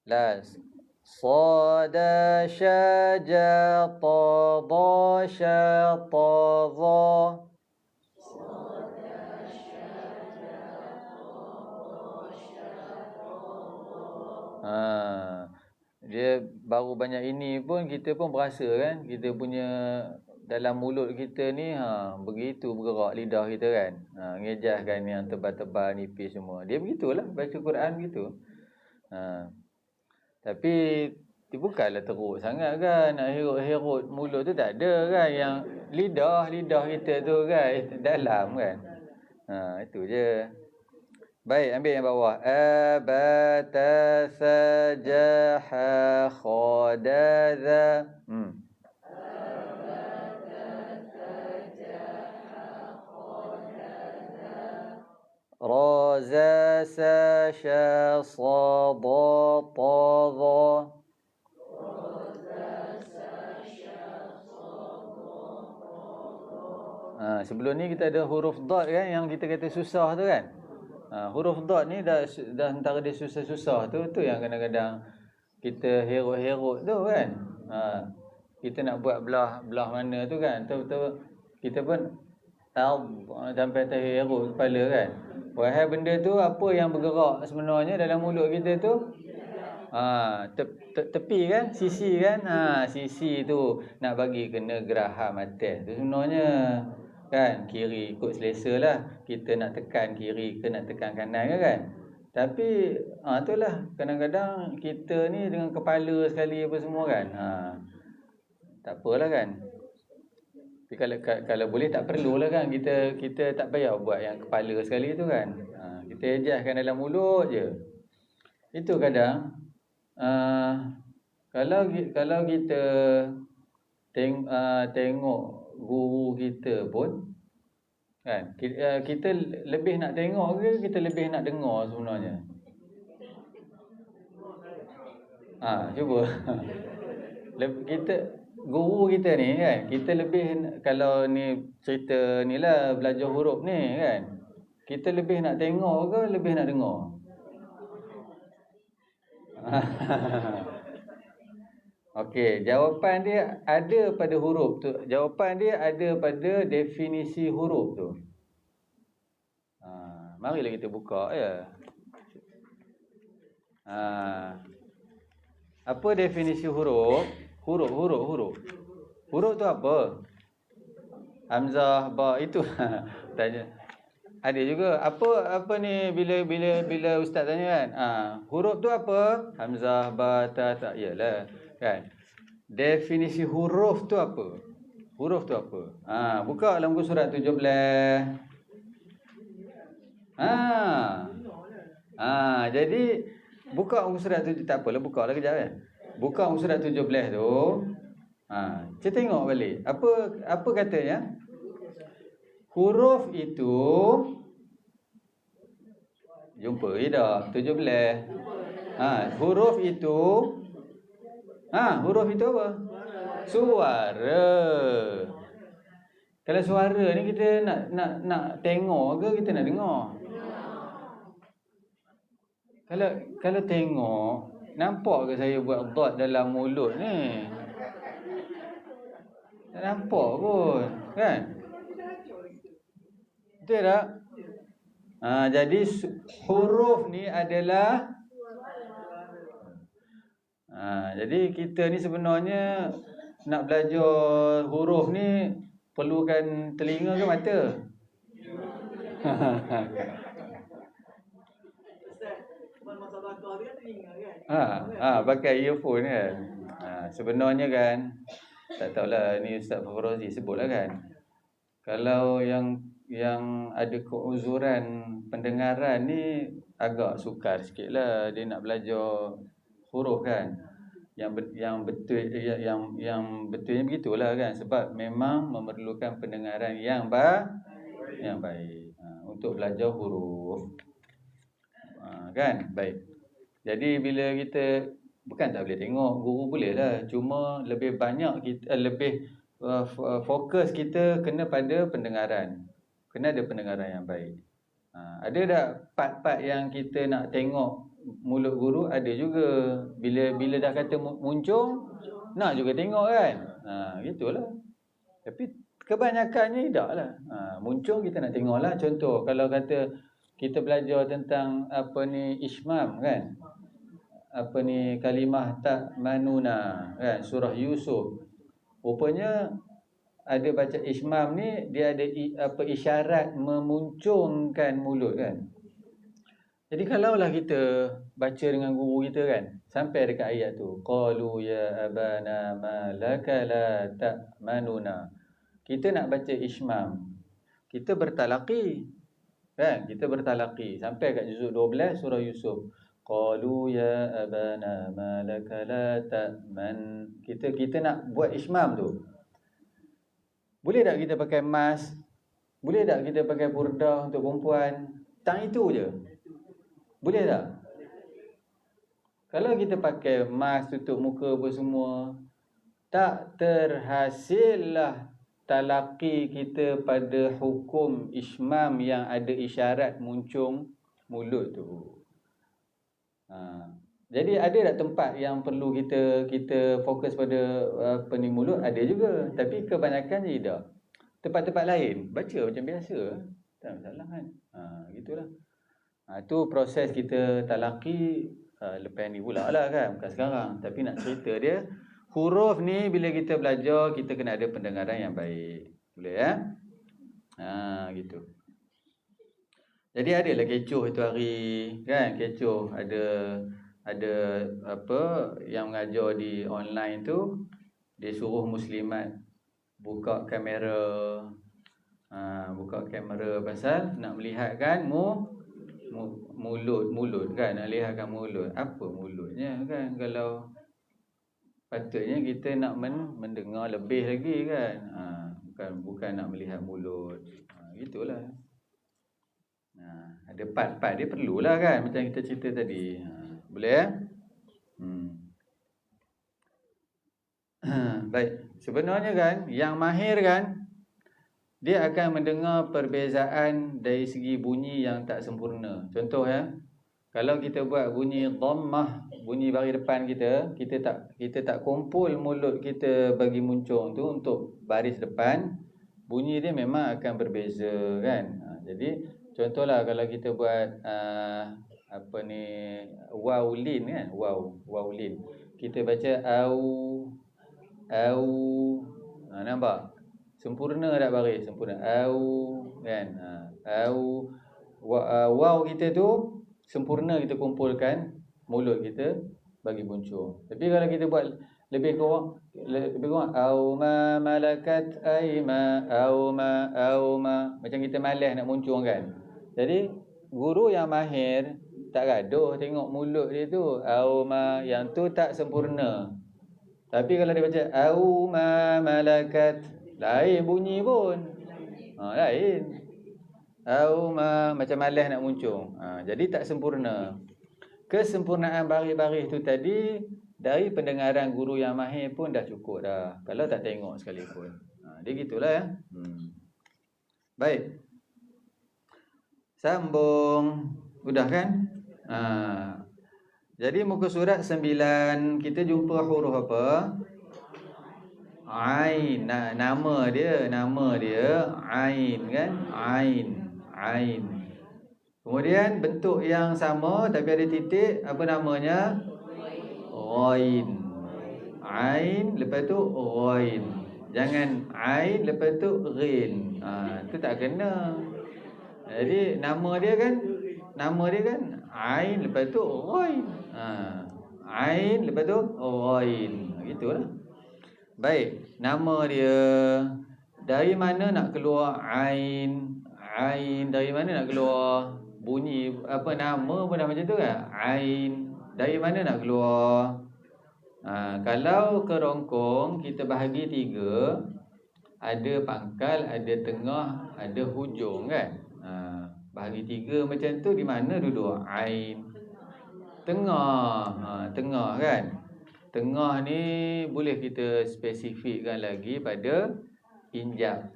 Las sada syaja tada syata. Dia baru banyak ini pun kita pun berasa kan, kita punya dalam mulut kita ni begitu bergerak lidah kita kan. Ngejaskan yang tebal-tebal nipis semua. Dia begitulah baca Quran gitu. Tapi bukanlah teruk sangat kan, nak herut-herut mulut tu tak ada kan, yang lidah kita tu kan dalam kan. Itu je. Baik, ambil yang bawah. Abata sajaha khadadha. Raza sasha sadatadha. Sebelum ni kita ada huruf dad kan, yang kita kata susah tu kan. Huruf dad ni dah antara dia susah-susah tu yang kadang-kadang kita herut-herut tu kan. Kita nak buat belah mana tu kan, betul-betul kita pun sampai terherut kepala kan. Wahai benda tu apa yang bergerak sebenarnya dalam mulut kita tu? Tepi kan, sisi kan. Sisi tu nak bagi kena geraham atas tu sebenarnya kan. Kiri ikut selesa lah, kita nak tekan kiri ke nak tekan kanan kan. Tapi itulah kadang-kadang kita ni dengan kepala sekali apa semua kan. Tak apalah kan. Tapi kalau boleh tak perlulah kan, kita tak payah buat yang kepala sekali tu kan. Kita ejaskan dalam mulut je. Itu kadang kalau kita tengok guru kita pun kan, kita lebih nak tengok ke kita lebih nak dengar sebenarnya? Cuba. Guru kita ni kan, kita lebih, kalau ni cerita ni lah, belajar huruf ni kan, kita lebih nak tengok ke lebih nak dengar? Okey, jawapan dia ada pada huruf tu. Jawapan dia ada pada definisi huruf tu. Marilah kita buka ya. Apa definisi huruf? Huruf. Huruf tu apa? Hamzah, ba, itu. Tanya. Ada juga apa ni bila ustaz tanya kan. Huruf tu apa? Hamzah, ba, ta, iyalah kan. Definisi huruf tu apa? Huruf tu apa? Buka dalam muka surat 17. Jadi buka muka surat 17, tak apalah, buka lah kejap kan. Buka muka surat 17 tu. Kita tengok balik. Apa katanya? Huruf itu, jumpa dah 17. Huruf itu huruf itu apa? Suara. Kalau suara ni kita nak tengok ke kita nak dengar? Kalau tengok, nampak ke saya buat dot dalam mulut ni? Tak nampak pun, kan? Betul tak? Jadi huruf ni adalah jadi kita ni sebenarnya nak belajar huruf ni perlukan telinga ke mata? Pakai earphone kan. Sebenarnya kan, tak tahulah ni Ustaz Fauzi sebutlah kan. Kalau yang ada keuzuran pendengaran ni agak sukar sikitlah dia nak belajar huruf kan. Yang betulnya begitulah kan, sebab memang memerlukan pendengaran yang baik untuk belajar huruf. Kan? Baik. Jadi bila kita bukan tak boleh tengok, guru boleh lah, cuma lebih banyak kita fokus kita kena pada pendengaran. Kena ada pendengaran yang baik. Ada tak part-part yang kita nak tengok mulut guru? Ada juga. Bila dah kata muncung, nak juga tengok kan. Gitulah. Tapi kebanyakannya tidaklah. Muncung kita nak tengoklah. Contoh kalau kata kita belajar tentang ismam kan. Kalimah tak manuna kan, surah Yusuf. Rupanya ada baca ismam ni, dia ada isyarat memuncungkan mulut kan. Jadi kalaulah kita baca dengan guru kita kan, sampai dekat ayat tu, qalu ya abana ma laka la ta'manuna. Kita nak baca ismam, kita bertalaqi kan, kita bertalaqi sampai kat juzuk 12 surah Yusuf. Qalu ya abana ma laka la ta'man. Kita nak buat ismam tu. Boleh tak kita pakai mask? Boleh tak kita pakai burdah untuk perempuan? Tang itu je. Boleh tak? Kalau kita pakai mask tutup muka apa semua, tak terhasillah talaqi kita pada hukum ismam yang ada isyarat muncung mulut tu. Jadi ada tak tempat yang perlu kita fokus pada mulut? Ada juga, tapi kebanyakan tidak. Tempat-tempat lain baca macam biasa, tak masalah kan. Gitulah. Itu proses kita talaqi lepas ni pula lah kan, bukan sekarang. Tapi nak cerita dia, huruf ni bila kita belajar, kita kena ada pendengaran yang baik. Boleh ya? Gitu. Jadi adalah kecoh itu hari kan, kecoh ada yang mengajar di online tu, dia suruh muslimat buka kamera pasal nak melihatkan mulut kan, nak lihatkan mulut. Apa mulutnya kan, kalau patutnya kita nak mendengar lebih lagi kan, bukan nak melihat mulut. Gitulah. Ada part-part dia perlulah kan, macam kita cerita tadi. Boleh ya? Baik. Sebenarnya kan, yang mahir kan, dia akan mendengar perbezaan dari segi bunyi yang tak sempurna. Contoh ya, kalau kita buat bunyi dhammah, bunyi baris depan kita tak kumpul mulut kita bagi muncung tu untuk baris depan, bunyi dia memang akan berbeza kan. Jadi contohlah kalau kita buat waulin kan, waulin. Kita baca au. Nampak? Sempurna tak baris? Sempurna. Au kan. Au. Waw kita tu sempurna kita kumpulkan mulut kita bagi muncung. Tapi kalau kita buat lebih kurang au ma malakat aima au ma macam kita malas nak muncung kan. Jadi guru yang mahir tak gaduh tengok mulut dia tu, au ma yang tu tak sempurna. Tapi kalau dia baca au ma malakat, lain bunyi pun. Lain. Au ma macam malas nak muncung. Jadi tak sempurna. Kesempurnaan baris-baris tu tadi dari pendengaran guru yang mahir pun dah cukup dah. Kalau tak tengok sekalipun. Dia gitulah ya. Baik. Sambung. Udah kan? Jadi muka surat 9 kita jumpa huruf apa? Ain. Nama dia ain kan? Ain. Kemudian bentuk yang sama tapi ada titik, apa namanya? Ghain. Ain lepas tu ghain. Jangan ain lepas tu ghin. Tu tak kena. Jadi nama dia kan ain lepas tu ghain. Ain lepas tu ghain. Gitulah. Baik, nama dia dari mana nak keluar ain? Ain dari mana nak keluar? Bunyi apa nama pun dah macam tu kan? Ain dari mana nak keluar? Kalau kerongkong kita bahagi 3, ada pangkal, ada tengah, ada hujung kan? Bahagi 3 macam tu, di mana duduk? Ain tengah. Tengah kan? Tengah ni boleh kita spesifikkan lagi pada injap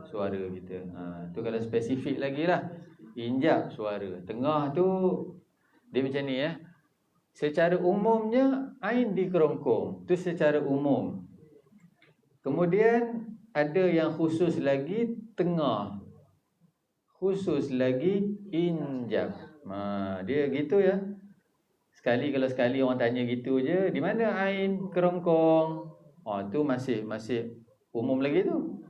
suara kita. Tu kalau spesifik lagi lah, injap suara. Tengah tu dia macam ni ya. Secara umumnya ain di kerongkong, tu secara umum. Kemudian ada yang khusus lagi tengah, khusus lagi injap. Dia gitu ya. Kalau sekali orang tanya gitu je, di mana ain kerongkong? Tu masih umum lagi tu.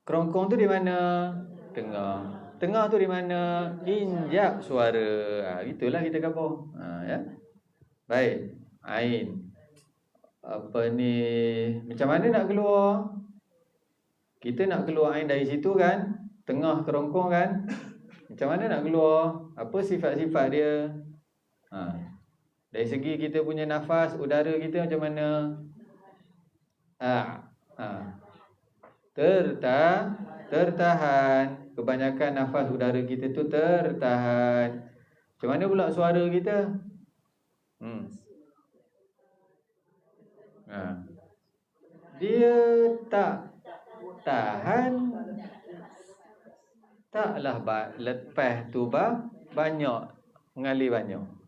Kerongkong tu di mana? Tengah. Tengah tu di mana? Injap suara. Itulah kita gabung. Ya. Baik. Ain. Apa ni? Macam mana nak keluar? Kita nak keluar ain dari situ kan? Tengah kerongkong kan? Macam mana nak keluar? Apa sifat-sifat dia? Dari segi kita punya nafas, udara kita macam mana? Tertahan. Kebanyakan nafas udara kita tu tertahan. Macam mana pula suara kita? Dia tak tahan. Taklah lepas tu banyak mengalir banyak.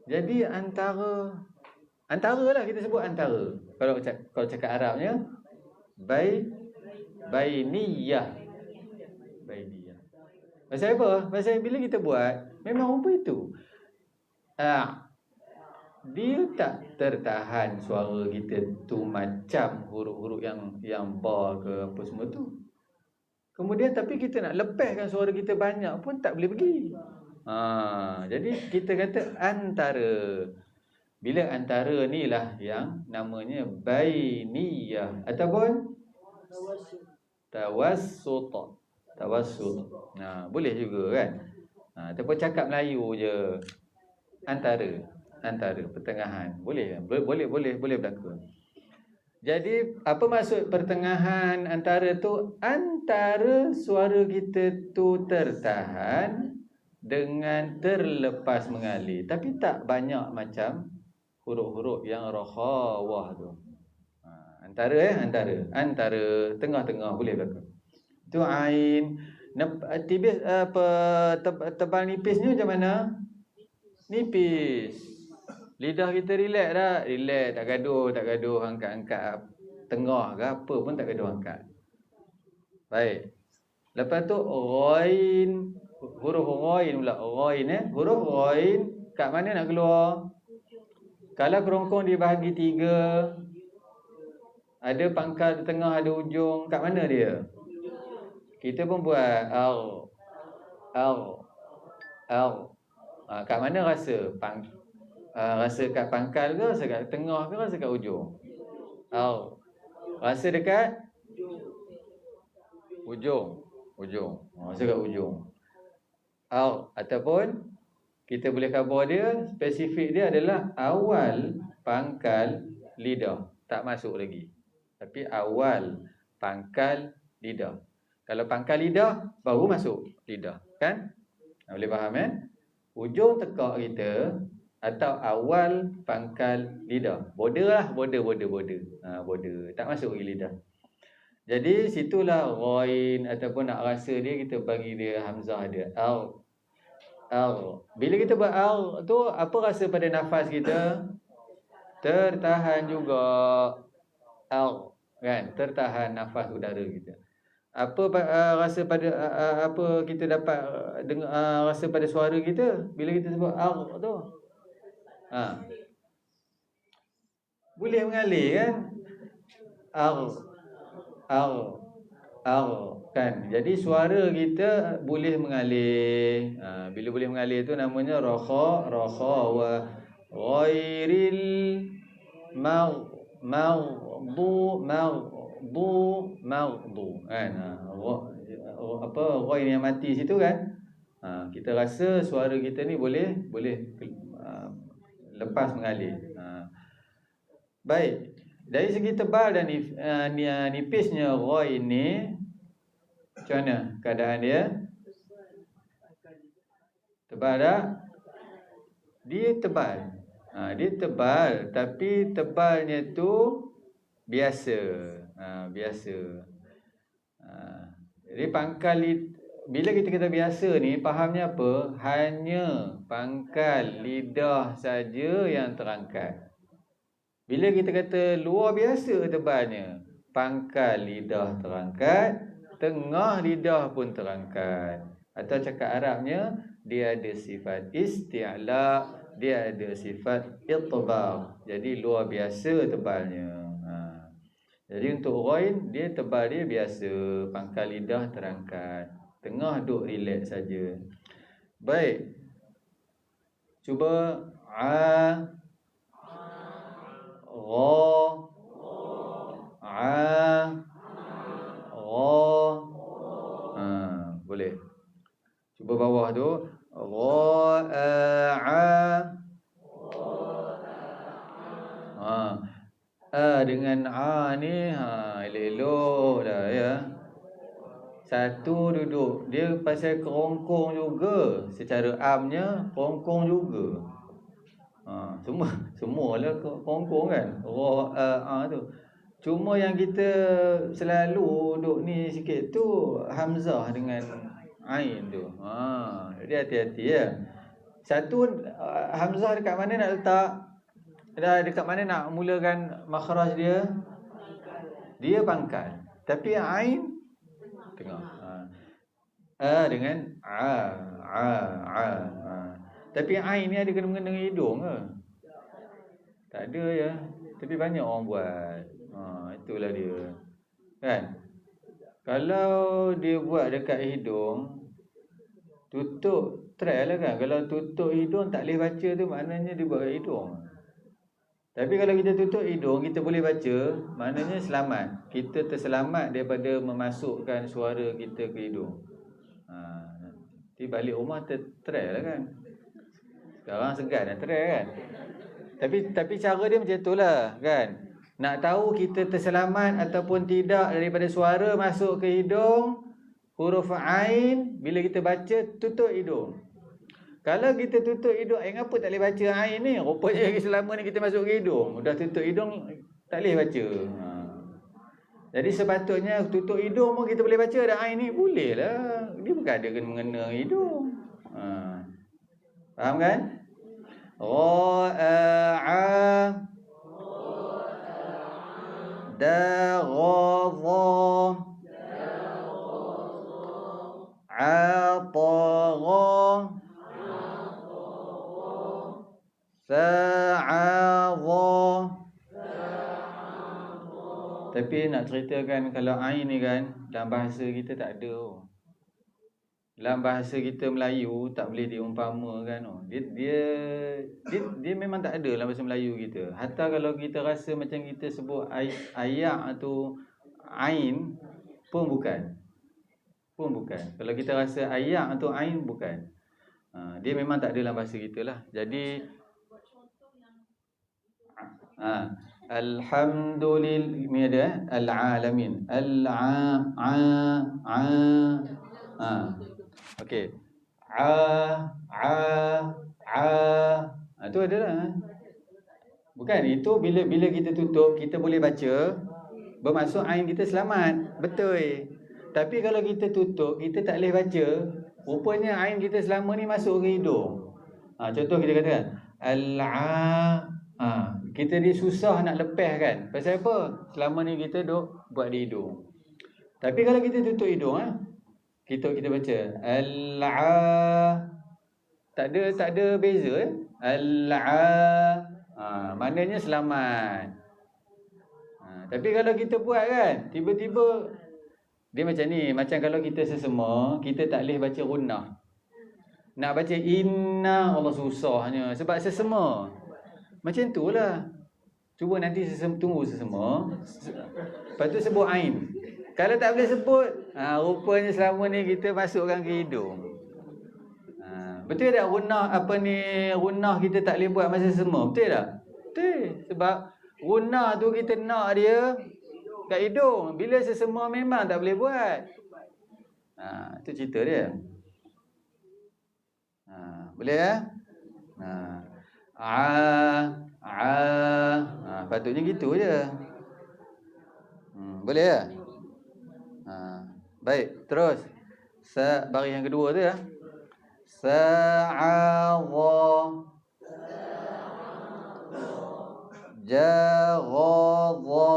Jadi antara lah kita sebut antara. Kalau cakap Arabnya bainiyah. Pasal apa? Pasal bila kita buat memang rupa itu. Dia tak tertahan suara kita tu macam huruf-huruf yang ba ke apa semua tu. Kemudian tapi kita nak lepaskan suara kita banyak pun tak boleh pergi. Jadi kita kata antara. Bila antara ni lah yang namanya bainiyah ataupun tawassut. Boleh juga kan? Ataupun cakap Melayu je. Antara pertengahan. Boleh berlaku. Jadi apa maksud pertengahan antara tu? Antara suara kita tu tertahan dengan terlepas mengalir, tapi tak banyak macam huruf-huruf yang rakhawah tu. Antara tengah-tengah boleh berlaku. Tu ain. Tipis tebal nipisnya macam mana? Nipis. Lidah kita relax tak? Relax, tak gaduh, angkat tengah ke apa pun tak gaduh angkat. Baik. Lepas tu ghain, huruf ghain pula. Huruf ghain kat mana nak keluar? Kalau kerongkong dibahagi 3, ada pangkal di tengah, ada ujung, kat mana dia? Kita pun buat al. Kat mana rasa? Rasa kat pangkal ke, rasa kat tengah ke, rasa kat ujung? Rasa dekat ujung. Rasa kat ujung. Ataupun kita boleh khabar dia, spesifik dia adalah awal pangkal lidah. Tak masuk lagi. Tapi awal pangkal lidah. Kalau pangkal lidah, baru masuk lidah. Kan? Boleh faham Ujung tekak kita atau awal pangkal lidah. Border lah. Border. Tak masuk lagi lidah. Jadi situlah ghain ataupun nak rasa dia, kita bagi dia hamzah dia. Bila kita buat tu, apa rasa pada nafas kita? Tertahan juga. Kan? Tertahan nafas udara kita. Apa rasa pada apa kita dapat dengar rasa pada suara kita bila kita sebut tu? Boleh mengalir kan? Kan? Jadi suara kita boleh mengalir. Bila boleh mengalir tu namanya rakha wa ghairil maghdu kan. Apa ghair yang mati situ kan? Kita rasa suara kita ni boleh lepas mengalir. Baik. Dari segi tebal dan nipisnya ghair ni, macam mana keadaan dia? Tebal tak? Dia tebal. Dia tebal, tapi tebalnya tu biasa. Biasa. Jadi bila kita kata biasa ni, fahamnya apa? Hanya pangkal lidah saja yang terangkat. Bila kita kata luar biasa tebalnya, pangkal lidah terangkat, tengah lidah pun terangkat. Atau cakap Arabnya, dia ada sifat isti'la, dia ada sifat itbaq. Jadi luar biasa tebalnya. Jadi untuk ghain, dia tebal dia biasa, pangkal lidah terangkat, tengah duk relax saja. Baik. Cuba boleh. Cuba bawah tu dengan ni elok-elok dah ya. Satu duduk, dia pasal kerongkong juga, secara amnya kerongkong juga. Semualah kerongkong kan. Tu. Cuma yang kita selalu duk ni sikit tu hamzah dengan ain tu. Jadi hati-hati ya. Satu hamzah dekat mana nak letak? Dekat mana nak mulakan makhraj dia? Dia pangkal. Tapi ain tengah. Dengan Tapi ain ni ada kena-mengena dengan hidung ke? Tak ada ya. Tapi banyak orang buat. Itulah dia. Kan? Kalau dia buat dekat hidung, tutup, try lah kan. Kalau tutup hidung tak boleh baca tu, maknanya dia buat kat hidung. Tapi kalau kita tutup hidung, kita boleh baca, maknanya selamat. Kita terselamat daripada memasukkan suara kita ke hidung. Nanti balik rumah try lah kan. Sekarang segan nak try kan. Tapi cara dia macam itulah kan. Nak tahu kita terselamat ataupun tidak daripada suara masuk ke hidung, huruf ain, bila kita baca, tutup hidung. Kalau kita tutup hidung, apa tak boleh baca ain ni? Rupanya selama ni kita masuk ke hidung. Dah tutup hidung, tak boleh baca. Jadi sepatutnya tutup hidung pun kita boleh baca dah ain ni. Boleh lah. Dia bukan ada kena-mengena hidung. Faham kan? Tapi nak ceritakan kalau ain ni kan, dalam bahasa kita tak ada. Dalam bahasa kita Melayu tak boleh diumpamakan. Dia memang tak ada dalam bahasa Melayu kita. Hatta kalau kita rasa macam kita sebut ayak atau ain pun bukan. Kalau kita rasa ayak atau ain bukan. Dia memang tak ada dalam bahasa kita lah. Jadi alhamdulillah al-alamin. Okey. Itu adalah. Bukan, itu bila kita tutup, kita boleh baca, bermaksud ain kita selamat. Betul. Tapi kalau kita tutup, kita tak boleh baca, Rupanya ain kita selama ni masuk ke hidung. Contoh kita katakan kita dia susah nak lepas kan. Pasal apa? Selama ni kita duk buat di hidung. Tapi kalau kita tutup hidung kita baca tak ada beza maknanya selamat. Tapi kalau kita buat kan, tiba-tiba dia macam ni, macam kalau kita sesema, kita tak boleh baca gunnah. Nak baca inna, Allah susahnya sebab sesema. Macam itulah. Cuba nanti tunggu sesema. Lepas tu sebut ain. Kalau tak boleh sebut, rupanya selama ni kita masukkan ke hidung. Betul tak gunnah kita tak boleh buat masa sesema? Betul tak? Betul. Sebab gunnah tu kita nak dia kat hidung. Bila sesema memang tak boleh buat. Itu cerita dia. Boleh ya? Patutnya gitu je. Boleh ya? Baik, terus. Baris yang kedua tu ya. Sa'adha jaghadha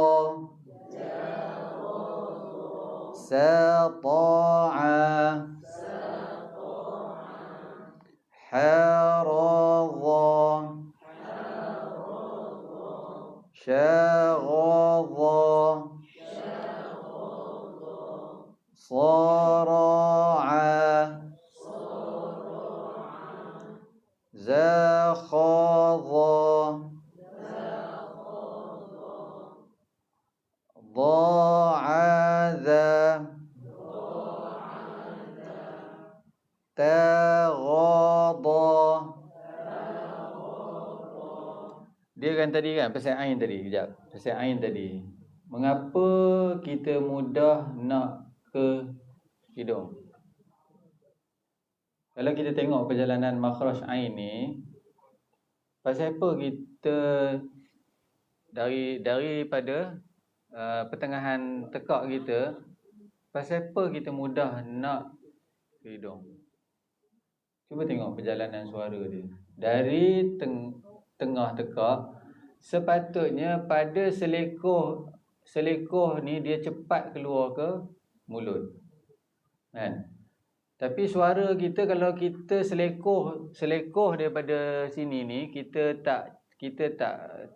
sata'a haradha syaghadha sara'a zakhadha dha'adha taghadha. Dia kan tadi kan pasal ain tadi. Kejap. Pasal ain tadi. Mengapa kita mudah nak ke hidung? Kalau kita tengok perjalanan makhraj ain ni, pasal apa kita daripada pertengahan tekak kita, pasal apa kita mudah nak ke hidung? Cuba tengok perjalanan suara dia. Dari tengah tekak, sepatutnya pada selekoh ni dia cepat keluar ke mulut. Kan? Tapi suara kita kalau kita selekoh daripada sini ni, kita tak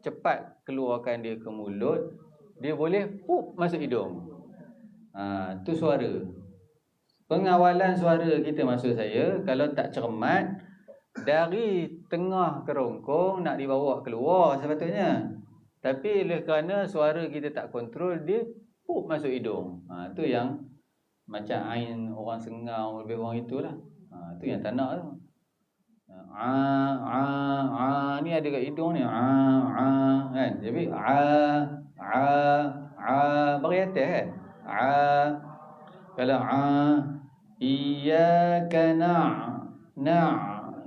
cepat keluarkan dia ke mulut, dia boleh masuk hidung. Tu suara. Pengawalan suara kita, maksud saya, kalau tak cermat, dari tengah kerongkong nak dibawa keluar sepatutnya. Tapi oleh kerana suara kita tak kontrol, dia masuk hidung. Tu yang macam ain orang Sengau, lebih kurang itulah. Tu yang tak nak tu. Ni ada kat hidung ni. Kan? Jadi bagi atas kan? Kalau iyyaka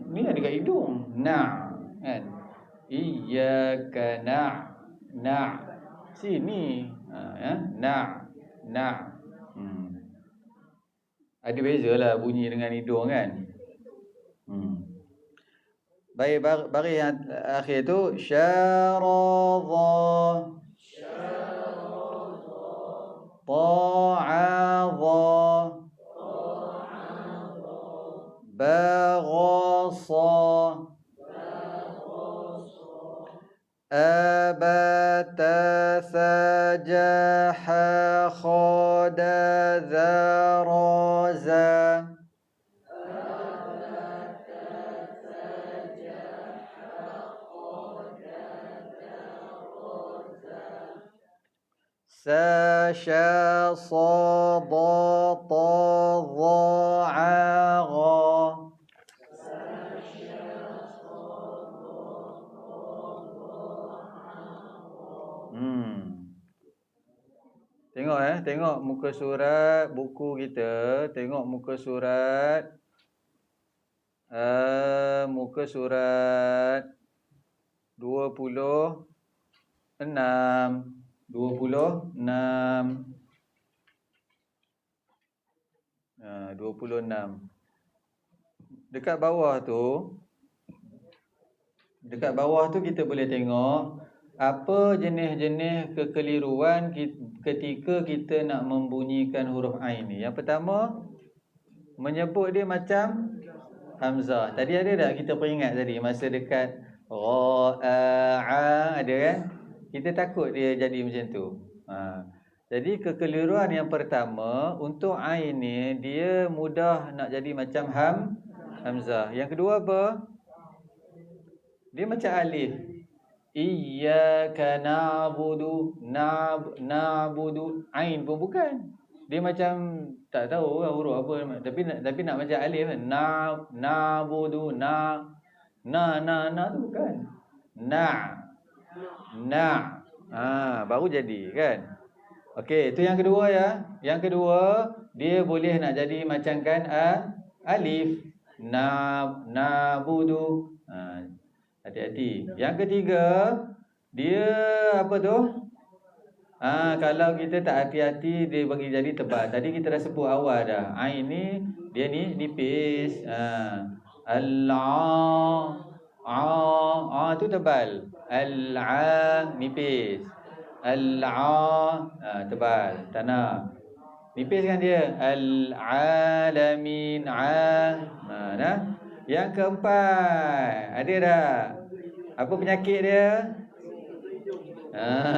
ni ada kat hidung. Kan? Iyyaka sini. Ada beza lah bunyi dengan hidung kan. Baik, baris yang akhir tu syaradha ta'adha baghasa abata sajaha khada zaraza sasha sadata dha'agha. Tengok muka surat buku kita, tengok muka surat muka surat 26. dekat bawah tu kita boleh tengok apa jenis-jenis kekeliruan ketika kita nak membunyikan huruf ain ni. Yang pertama, menyebut dia macam hamzah. Tadi ada tak kita peringat tadi masa dekat ra ada kan? Kita takut dia jadi macam tu. Jadi kekeliruan yang pertama untuk ain ni dia mudah nak jadi macam hamzah. Yang kedua apa? Dia macam alif. Iyyaka na'budu, na'budu, ain pun bukan. Dia macam tak tahu lah huruf apa, tapi nak macam alif kan. Na'budu, na tu bukan. Baru jadi kan. Okey, itu yang kedua ya. Yang kedua, dia boleh nak jadi macam kan alif. Na'budu. Hati-hati. Yang ketiga, dia apa tu? Kalau kita tak hati-hati, dia bagi jadi tebal. Tadi kita dah sebut awal dah. Ain ni, dia ni nipis. Tu tebal. Nipis. Tebal. Tanah. Nipis kan dia. Al-alamin. Nah. Yang keempat, ada tak? Apa penyakit dia?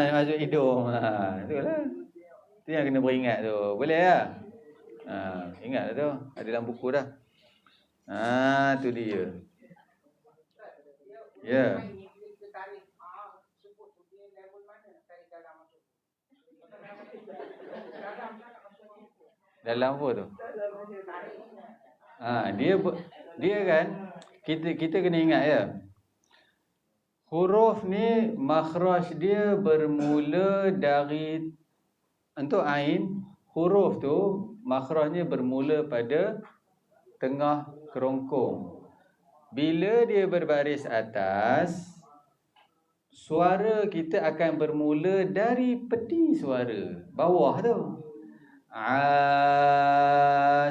Masuk hidung. Itulah. Itu yang kena beringat tu. Boleh tak? Ingat tu. Ada dalam buku dah. Tu dia. Ya. Dalam apa tu? Dia kan kita kena ingat ya. Huruf ni makhraj dia bermula dari, untuk ain, huruf tu makhrajnya bermula pada tengah kerongkong. Bila dia berbaris atas, suara kita akan bermula dari peti suara bawah tu.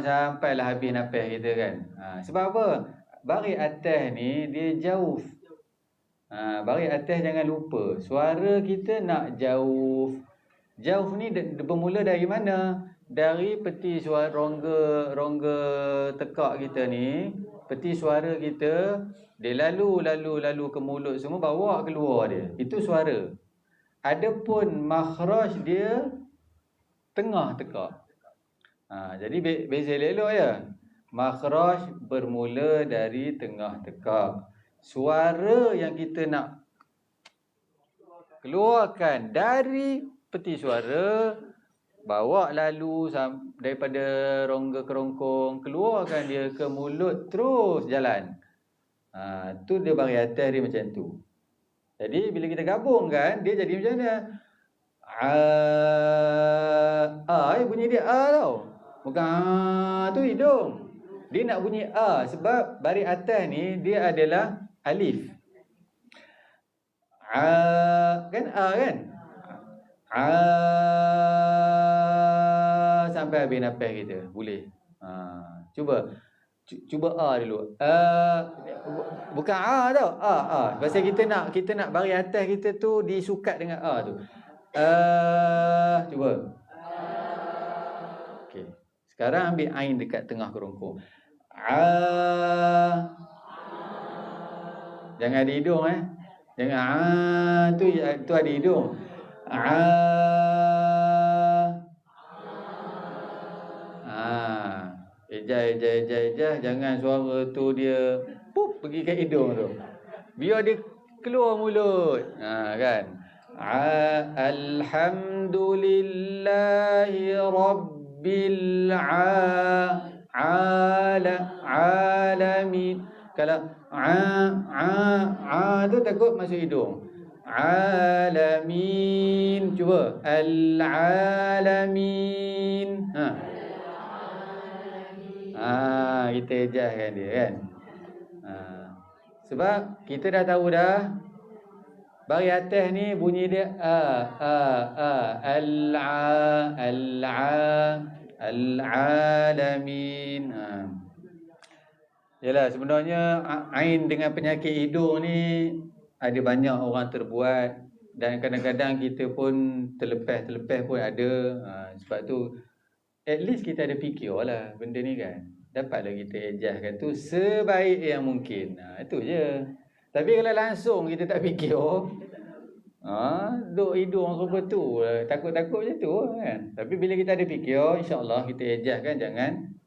Sampailah habis nafas kita kan. Sebab apa? Baris atas ni dia jauh. Baris atas jangan lupa. Suara kita nak jauh. Jauh ni bermula dari mana? Dari peti suara rongga tekak kita ni. Peti suara kita, dia lalu ke mulut semua, bawa keluar dia. Itu suara. Adapun makhraj dia tengah tekak. Jadi beza elok ya. Makhraj bermula dari tengah tekak. Suara yang kita nak keluarkan dari peti suara, bawa lalu daripada rongga kerongkong, keluarkan dia ke mulut, terus jalan. Tu dia baris atas dia macam tu. Jadi bila kita gabungkan, dia jadi macam mana? Bunyi dia tau. Bukan tu hidung. Dia nak bunyi sebab baris atas ni dia adalah alif. Kan kan? Sampai habis nafas kita. Boleh. Cuba dulu. Bukan tau. Pasal kita nak baris atas kita tu disukat dengan tu. Cuba. Okey. Sekarang ambil ain dekat tengah kerongkong. Jangan ada hidung Jangan tu ada hidung. Eja. Jangan suara tu dia pergi ke hidung tu. Biar dia keluar mulut. Kan? Alhamdulillahi Rabbil alamin. Kalau tu takut masuk hidung. Alamin. Cuba. Al-alamin. Kita ejahkan dia kan. Sebab kita dah tahu dah, baris atas ni bunyi dia al-alamin. Yalah, sebenarnya ain dengan penyakit hidung ni ada banyak orang terbuat dan kadang-kadang kita pun terlepas pun ada. Sebab tu at least kita ada fikir lah benda ni kan. Dapatlah kita adjustkan tu sebaik yang mungkin. Itu je. Tapi kalau langsung kita tak fikir, duk hidung apa tu, takut-takut je tu kan. Tapi bila kita ada fikir, insya-Allah kita adjustkan,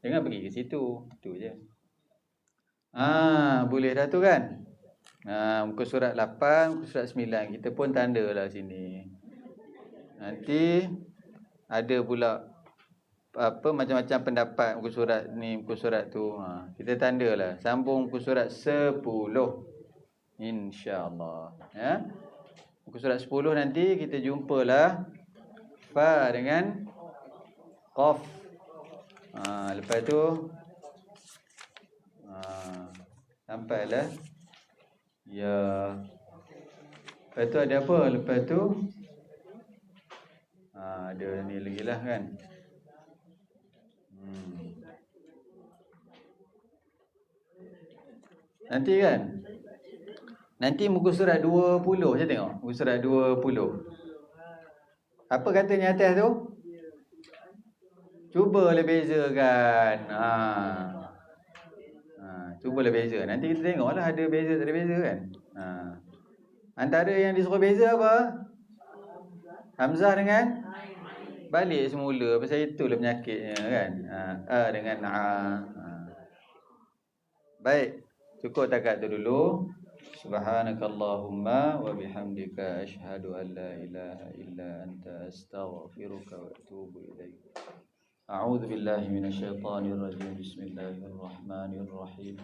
jangan pergi ke situ. Itu je. Boleh dah tu kan. Muka surat 8, muka surat 9 kita pun tandalah sini. Nanti ada pula apa macam-macam pendapat muka surat ni, muka surat tu. Kita tandalah. Sambung muka surat 10. Insya-Allah. Ya. Muka surat 10 nanti kita jumpalah fa dengan qaf. Lepas tu sampailah ya. Lepas tu ada apa? Lepas tu ada ni lagi lah kan. Nanti kan. Nanti muka surat 20 saya tengok. Muka surat 20. Apa katanya atas tu? Cubalah bezakan. Cubalah beza. Nanti kita tengoklah ada beza tak ada beza kan. Antara yang disuruh beza apa? Hamzah dengan balik semula. Pasal itulah penyakitnya kan. Dengan Baik. Cukup takat tu dulu. Subhanakallahumma wa bihamdika asyhadu an la ilaha illa anta astaghfiruka wa atubu ilaik. A'udzu billahi minasyaitonir rajim. Bismillahirrahmanirrahim.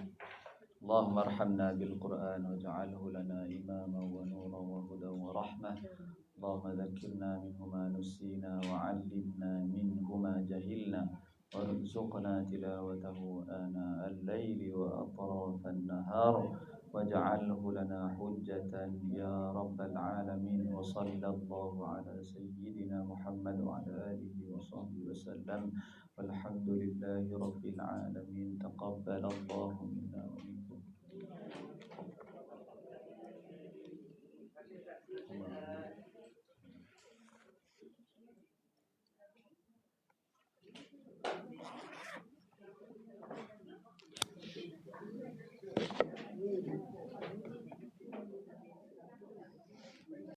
اللهم ارحمنا بالقرآن واجعله لنا إماما ونورا وهدى ورحمة. اللهم ذكرنا منه ما نسينا وعلمنا منه ما جهلنا وارزقنا تلاوته آناء الليل وأطراف النهار واجعله لنا حجة يا رب العالمين. وصلى الله على سيدنا محمد وعلى آله وصحبه وسلم والحمد لله رب العالمين. تقبل الله منا ومنكم.